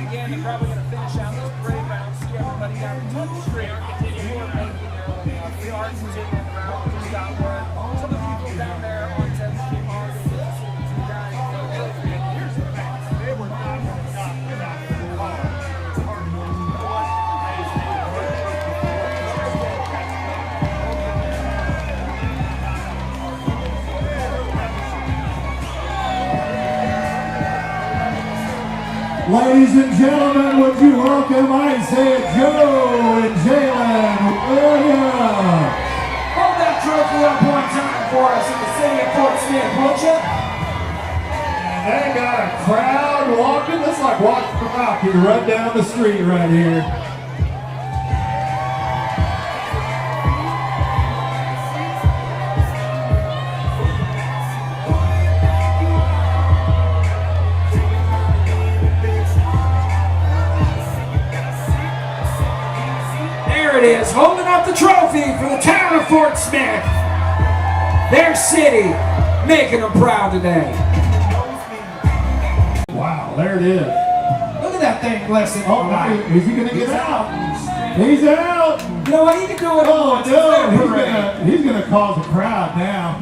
Again, they're probably going to finish out this parade round, see everybody down the street. Continue making their free arts and taking the round. Just got word. Some of the people down there on 10th Street are going to see the guys. Here's the facts. They were not Ladies and gentlemen, would you welcome Isaiah Joe and Jaylin Williams. Hold that trophy up one time for us in the city of Fort Smith, won't you? And they got a crowd walking. It's like watching Rocky run down the street right here. There it is, holding up the trophy for the town of Fort Smith. Their city, making them proud today. Wow, there it is. Look at that thing blessing. Oh, is he gonna get out? He's out. You know what, he can do it. Oh no, he's gonna cause a crowd now.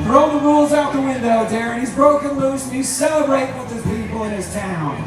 Throw the rules out the window, Darren. He's broken loose and he's celebrating with his people in his town.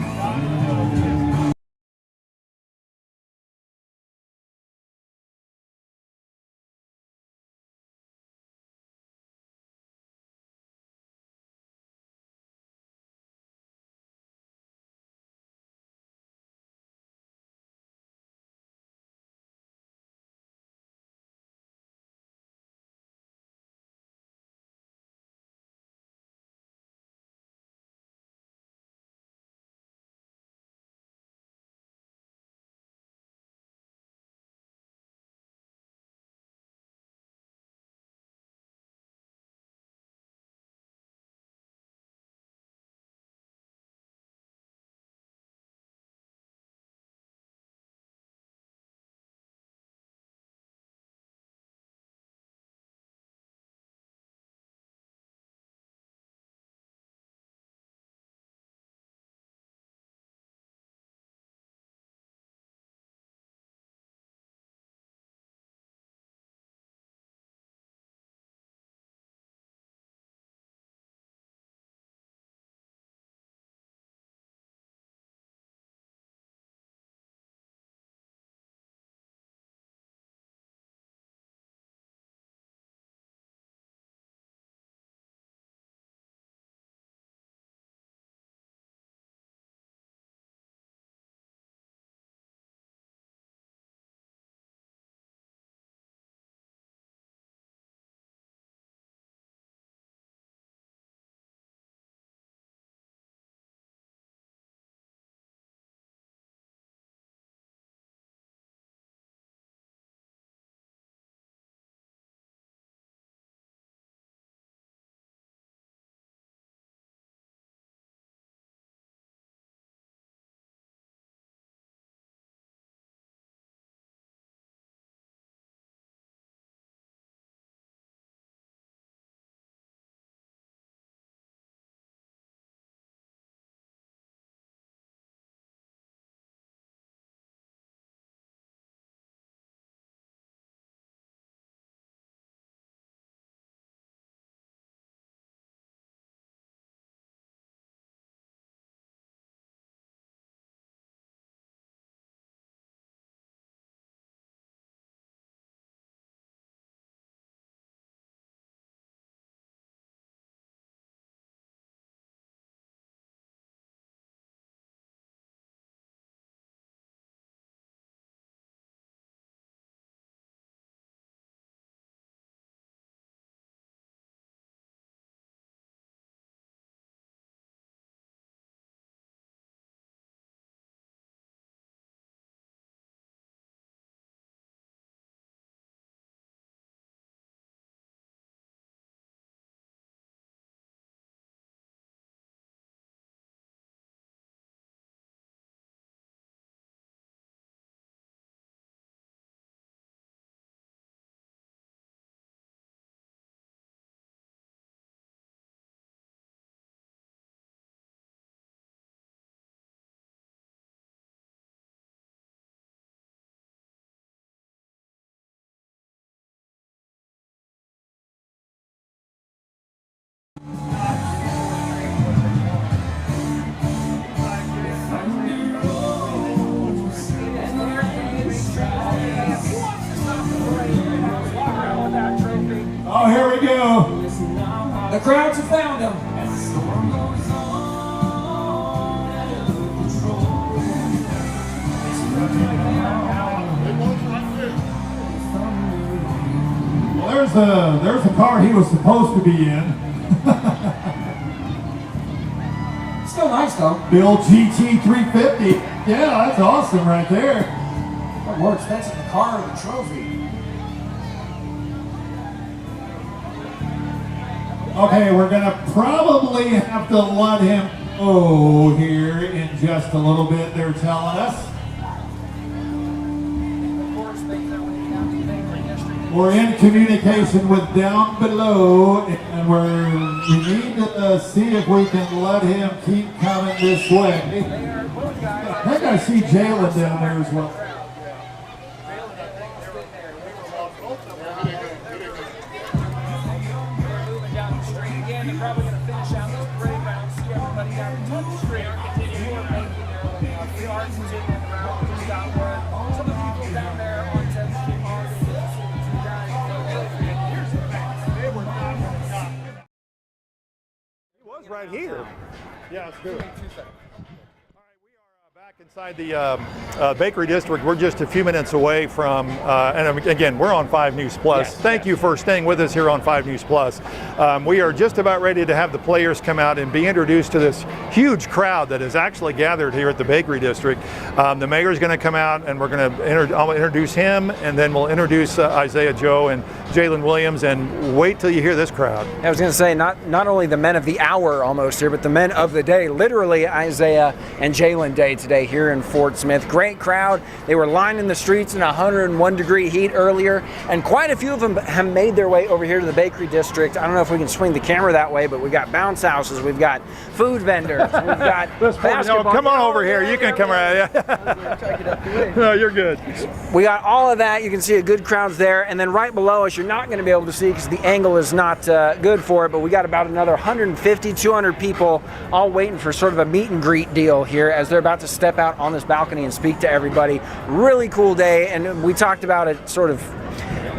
The crowds have found him. Well, there's a car he was supposed to be in. Still nice though. Bill GT 350. Yeah, that's awesome right there. What more expensive, the car or the trophy? Okay, we're gonna probably have to let him go here in just a little bit, they're telling us. We're in communication with down below, and we need to see if we can let him keep coming this way. I think I see Jaylin down there as well. Again, they're probably going to finish out this parade round, see everybody down in Touch Street, continue on making their free arts and taking the route. Just got one. Some of the people down there on 10th Street are two guys. He was right here. Yeah, let's do it. Inside the Bakery District, we're just a few minutes away from, and again, we're on 5 News Plus. Yes, Thank you for staying with us here on 5 News Plus. We are just about ready to have the players come out and be introduced to this huge crowd that is actually gathered here at the Bakery District. The mayor's going to come out, and we're going to I'll introduce him, and then we'll introduce Isaiah Joe and Jaylin Williams, and wait till you hear this crowd. I was going to say, not only the men of the hour almost here, but the men of the day, literally Isaiah and Jaylin Day today here in Fort Smith. Great crowd. They were lining the streets in 101-degree heat earlier, and quite a few of them have made their way over here to the Bakery District. I don't know if we can swing the camera that way, but we've got bounce houses, we've got food vendors, we've got basketball. No, come on over here. You can come right. No, you're good. We got all of that. You can see a good crowds there, and then right below us, you're not going to be able to see because the angle is not good for it, but we got about another 150, 200 people all waiting for sort of a meet and greet deal here as they're about to step out on this balcony and speak to everybody. Really cool day, and we talked about it sort of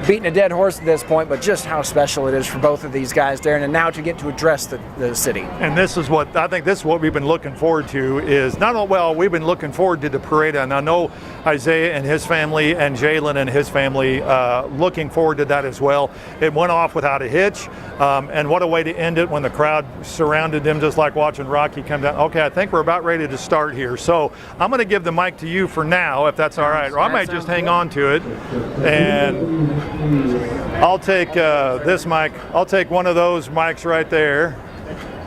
beating a dead horse at this point, but just how special it is for both of these guys, Darren, and now to get to address the city. And this is what I think. This is what we've been looking forward to. Is not only we've been looking forward to the parade, and I know Isaiah and his family and Jaylin and his family looking forward to that as well. It went off without a hitch, and what a way to end it when the crowd surrounded them, just like watching Rocky come down. Okay, I think we're about ready to start here, so I'm going to give the mic to you for now, if that's all right, or I might just hang on to it, and I'll take this mic. I'll take one of those mics right there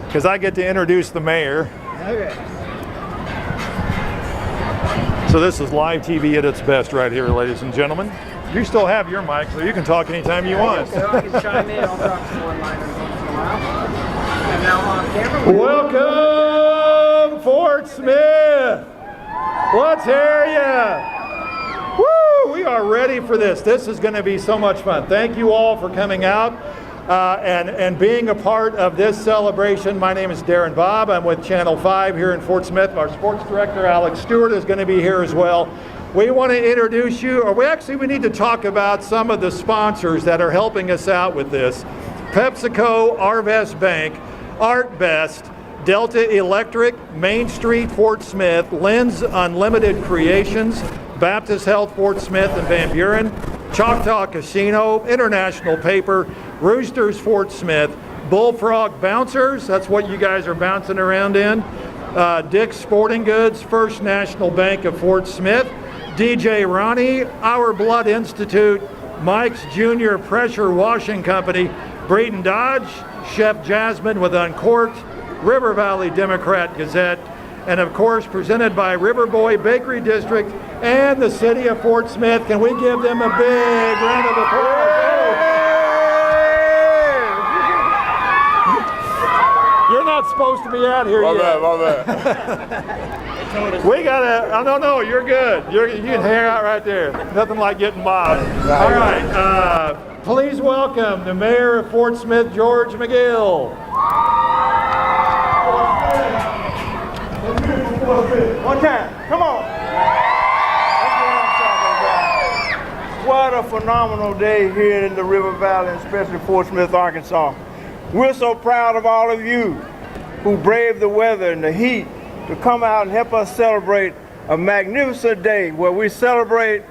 because I get to introduce the mayor. Okay. So this is live TV at its best right here, ladies and gentlemen. You still have your mic, so you can talk anytime you want. So I can chime in. I'll drop some one-liners once in a while. And now on camera. Welcome, Fort Smith. Let's hear ya. Woo! We are ready for this. This is going to be so much fun. Thank you all for coming out and being a part of this celebration. My name is Darren Bobb. I'm with Channel 5 here in Fort Smith. Our sports director, Alex Stewart, is going to be here as well. We want to introduce you, or we need to talk about some of the sponsors that are helping us out with this. PepsiCo, Arvest Bank, ArtBest, Delta Electric, Main Street Fort Smith, Lynn's Unlimited Creations, Baptist Health Fort Smith and Van Buren, Choctaw Casino, International Paper, Roosters Fort Smith, Bullfrog Bouncers, that's what you guys are bouncing around in, Dick's Sporting Goods, First National Bank of Fort Smith, DJ Ronnie, Our Blood Institute, Mike's Junior Pressure Washing Company, Braden Dodge, Chef Jasmine with Uncorked, River Valley Democrat Gazette, and of course presented by Riverboy Bakery District and the City of Fort Smith. Can we give them a big round of applause? You're not supposed to be out here yet. My bad. We gotta, no, you're good. You can hang out right there. Nothing like getting mobbed. All right, please welcome the Mayor of Fort Smith, George McGill. One time, come on. What a phenomenal day here in the River Valley, especially Fort Smith, Arkansas. We're so proud of all of you who braved the weather and the heat to come out and help us celebrate a magnificent day where we celebrate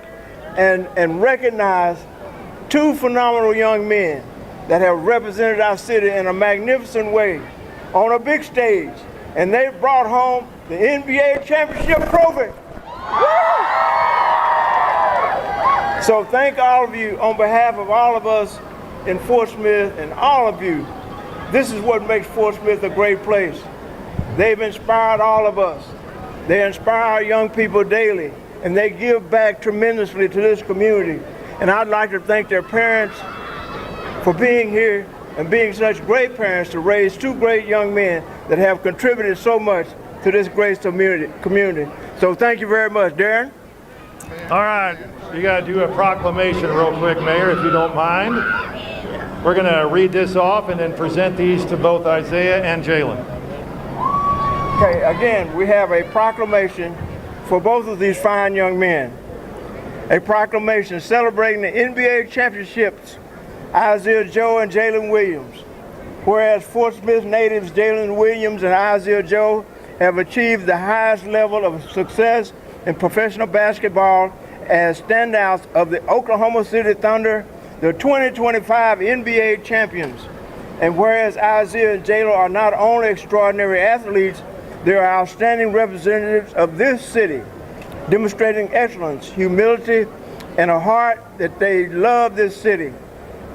and recognize two phenomenal young men that have represented our city in a magnificent way on a big stage. And they brought home the NBA championship trophy. So thank all of you on behalf of all of us in Fort Smith and all of you. This is what makes Fort Smith a great place. They've inspired all of us. They inspire our young people daily, and they give back tremendously to this community. And I'd like to thank their parents for being here and being such great parents to raise two great young men that have contributed so much to this great community. So thank you very much. Darren? All right, you got to do a proclamation real quick, Mayor, if you don't mind. We're going to read this off and then present these to both Isaiah and Jaylin. Okay, again, we have a proclamation for both of these fine young men. A proclamation celebrating the NBA championships, Isaiah Joe and Jaylin Williams. Whereas Fort Smith natives Jaylin Williams and Isaiah Joe have achieved the highest level of success in professional basketball as standouts of the Oklahoma City Thunder, the 2025 NBA champions. And whereas Isaiah and Jaylin are not only extraordinary athletes, they are outstanding representatives of this city, demonstrating excellence, humility, and a heart that they love this city.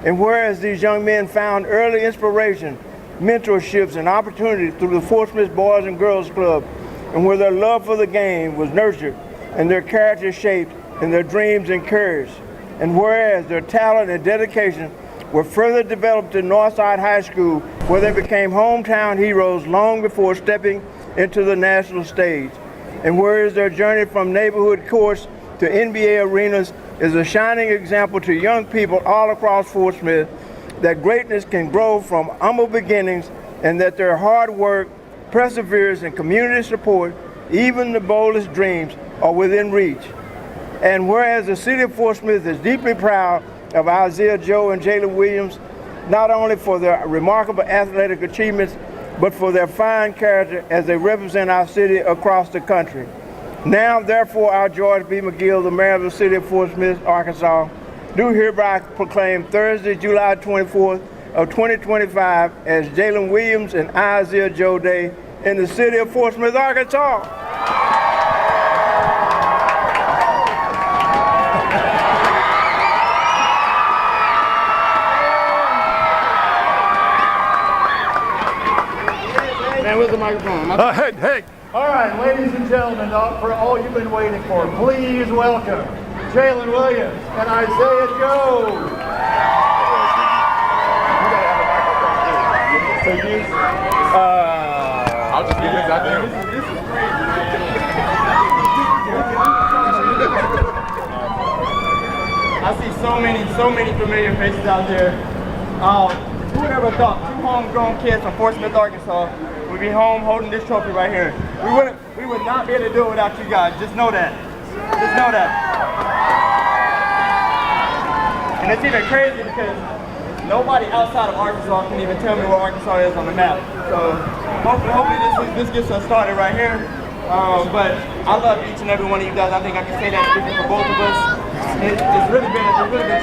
And whereas these young men found early inspiration, mentorships, and opportunities through the Fort Smith Boys and Girls Club, and where their love for the game was nurtured, and their character shaped, and their dreams encouraged. And whereas their talent and dedication were further developed in Northside High School, where they became hometown heroes long before stepping into the national stage. And whereas their journey from neighborhood courts to NBA arenas is a shining example to young people all across Fort Smith that greatness can grow from humble beginnings, and that their hard work, perseverance, and community support, even the boldest dreams, are within reach. And whereas the city of Fort Smith is deeply proud of Isaiah Joe and Jaylin Williams, not only for their remarkable athletic achievements, but for their fine character as they represent our city across the country. Now, therefore, I, George B. McGill, the mayor of the city of Fort Smith, Arkansas, do hereby proclaim Thursday, July 24th of 2025 as Jaylin Williams and Isaiah Joe Day in the city of Fort Smith, Arkansas. Man, where's the microphone? Hey. All right, ladies and gentlemen, for all you've been waiting for, please welcome Jaylin Williams and Isaiah Joe. I'll just get this out there. This is I see so many familiar faces out there. Who would ever thought two homegrown kids from Fort Smith, Arkansas would be home holding this trophy right here? We would not be able to do it without you guys. Just know that. Just know that. And it's even crazy because nobody outside of Arkansas can even tell me where Arkansas is on the map. So hopefully this gets us started right here. But I love each and every one of you guys. I think I can say that speaking for both of us. It's really been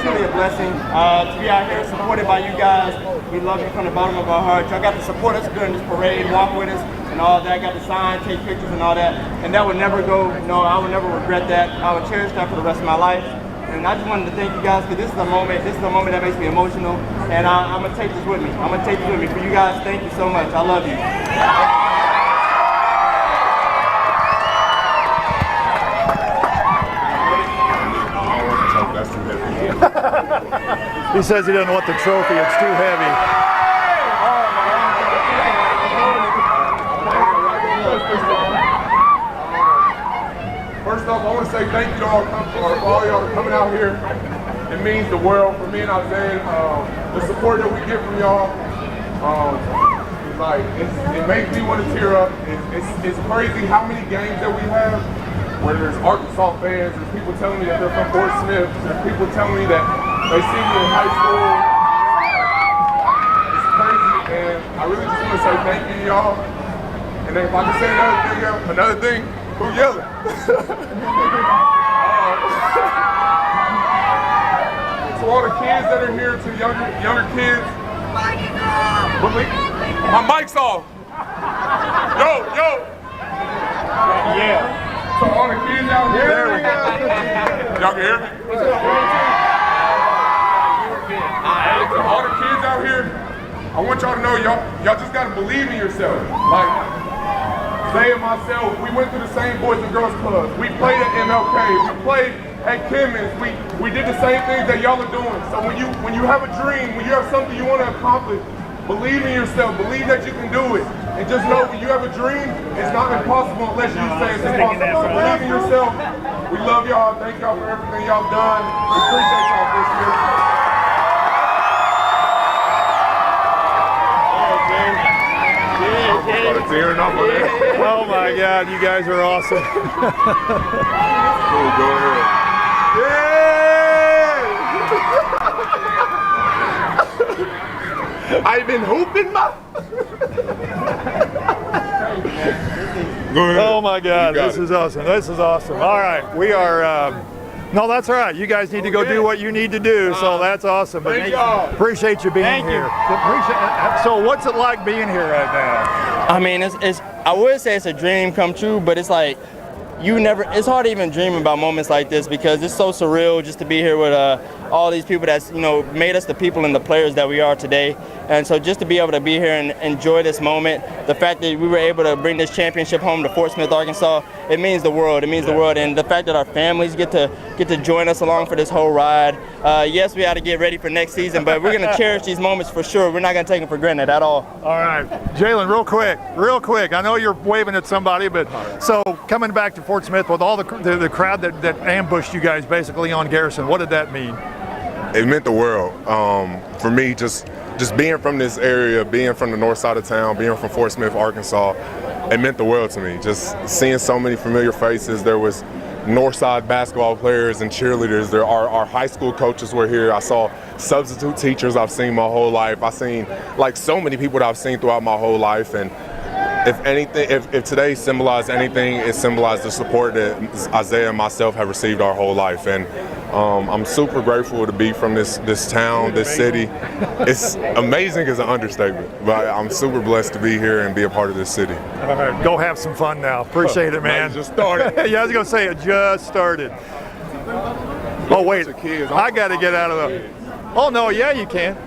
truly a blessing to be out here supported by you guys. We love you from the bottom of our hearts. Y'all got to support us during this parade, walk with us and all that. Got to sign, take pictures and all that. And that would never go, I would never regret that. I would cherish that for the rest of my life. And I just wanted to thank you guys because this is a moment that makes me emotional. And I'm going to take this with me. I'm going to take this with me. For you guys, thank you so much. I love you. He says he doesn't want the trophy, it's too heavy. First off, I want to say thank you to all y'all for coming out here. It means the world for me and Isaiah. The support that we get from y'all, it makes me want to tear up. It's crazy how many games that we have where there's Arkansas fans, there's people telling me that they're from Fort Smith, there's people telling me that they see me in high school. It's crazy, and I really just want to say thank you to y'all. And then if I can say another thing, who yelling? To all the kids that are here, to younger kids. My mic's off. Yo. Yeah. So all the kids out here. There we go. Y'all can hear me? So all the kids out here, I want y'all to know y'all just gotta believe in yourself. Like, Zay and myself, we went to the same Boys and Girls Clubs. We played at MLK. We played at Kimmons. We did the same things that y'all are doing. So when you have a dream, when you have something you want to accomplish, believe in yourself. Believe that you can do it. And just know when you have a dream, it's not impossible unless you say it's impossible. So believe in yourself. We love y'all. Thank y'all for everything y'all done. We appreciate y'all this year. Oh my God, you guys are awesome. Cool, go ahead. Yeah! I've been hooping my. Go ahead. Oh my God, this is awesome. This is awesome. All right, we are. No, that's all right. You guys need to go do what you need to do, so that's awesome. Thank y'all. Appreciate you being here. So what's it like being here right now? I mean, it's I would say it's a dream come true, but it's like it's hard to even dream about moments like this because it's so surreal just to be here with all these people that's made us the people and the players that we are today. And so just to be able to be here and enjoy this moment, the fact that we were able to bring this championship home to Fort Smith, Arkansas, it means the world. It means the world. And the fact that our families get to join us along for this whole ride. Yes, we got to get ready for next season, but we're going to cherish these moments for sure. We're not going to take them for granted at all. All right, Jaylin, real quick. I know you're waving at somebody, but so coming back to Fort Smith with all the crowd that ambushed you guys basically on Garrison, what did that mean? It meant the world. For me, just being from this area, being from the north side of town, being from Fort Smith, Arkansas, it meant the world to me. Just seeing so many familiar faces. There was Northside basketball players and cheerleaders. There are our high school coaches were here. I saw substitute teachers I've seen my whole life. I've seen like so many people that I've seen throughout my whole life. And if anything, if today symbolized anything, it symbolized the support that Isaiah and myself have received our whole life. And I'm super grateful to be from this town, this city. It's amazing is an understatement, but I'm super blessed to be here and be a part of this city. All right, go have some fun now. Appreciate it, man. Just started. Yeah, I was gonna say it just started. Oh wait, I got to get out of the. Oh no, yeah, you can.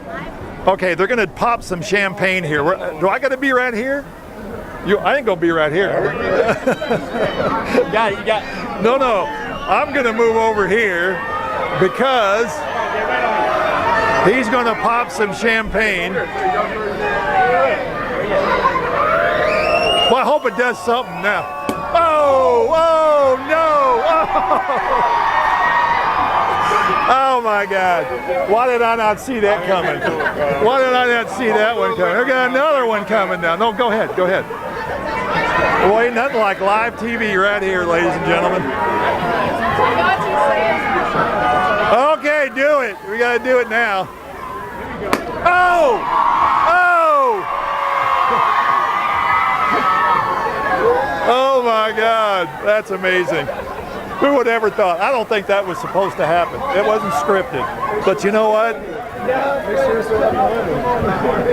Okay, they're gonna pop some champagne here. Do I got to be right here? I ain't gonna be right here. You got. No, I'm gonna move over here because he's gonna pop some champagne. Well, I hope it does something now. Oh no! Oh my God! Why did I not see that coming? Why did I not see that one coming? I got another one coming now. No, go ahead. Boy, ain't nothing like live TV right here, ladies and gentlemen. Okay, do it. We got to do it now. Oh! Oh my God, that's amazing. Who would ever thought? I don't think that was supposed to happen. It wasn't scripted. But you know what?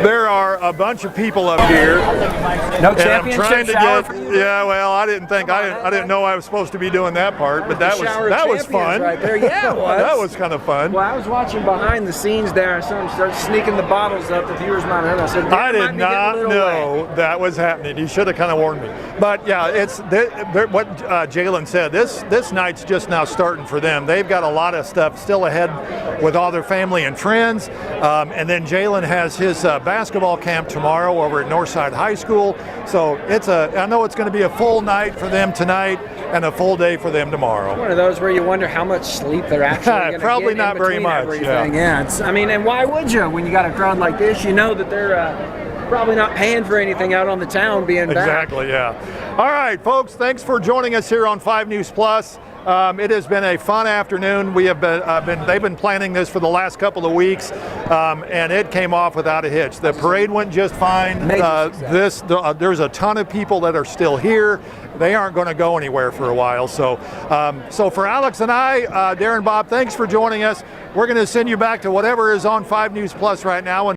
There are a bunch of people up here. No championship shower for you? Yeah, well, I didn't know I was supposed to be doing that part, but that was fun. Right there. Yeah, it was. That was kind of fun. Well, I was watching behind the scenes there. I saw him start sneaking the bottles up. The viewers might have heard. I said, I did not know that was happening. You should have kind of warned me. But yeah, it's what Jaylin said. This night's just now starting for them. They've got a lot of stuff still ahead with all their family and friends. And then Jaylin has his basketball camp tomorrow over at Northside High School. So I know it's going to be a full night for them tonight and a full day for them tomorrow. One of those where you wonder how much sleep they're actually going to get. Probably not very much. Yeah. And why would you? When you got a crowd like this, you know that they're probably not paying for anything out on the town being back. Exactly, yeah. All right, folks, thanks for joining us here on 5 News Plus. It has been a fun afternoon. We have they've been planning this for the last couple of weeks, and it came off without a hitch. The parade went just fine. There's a ton of people that are still here. They aren't going to go anywhere for a while. So, so for Alex and I, Darren, Bob, thanks for joining us. We're going to send you back to whatever is on 5 News Plus right now.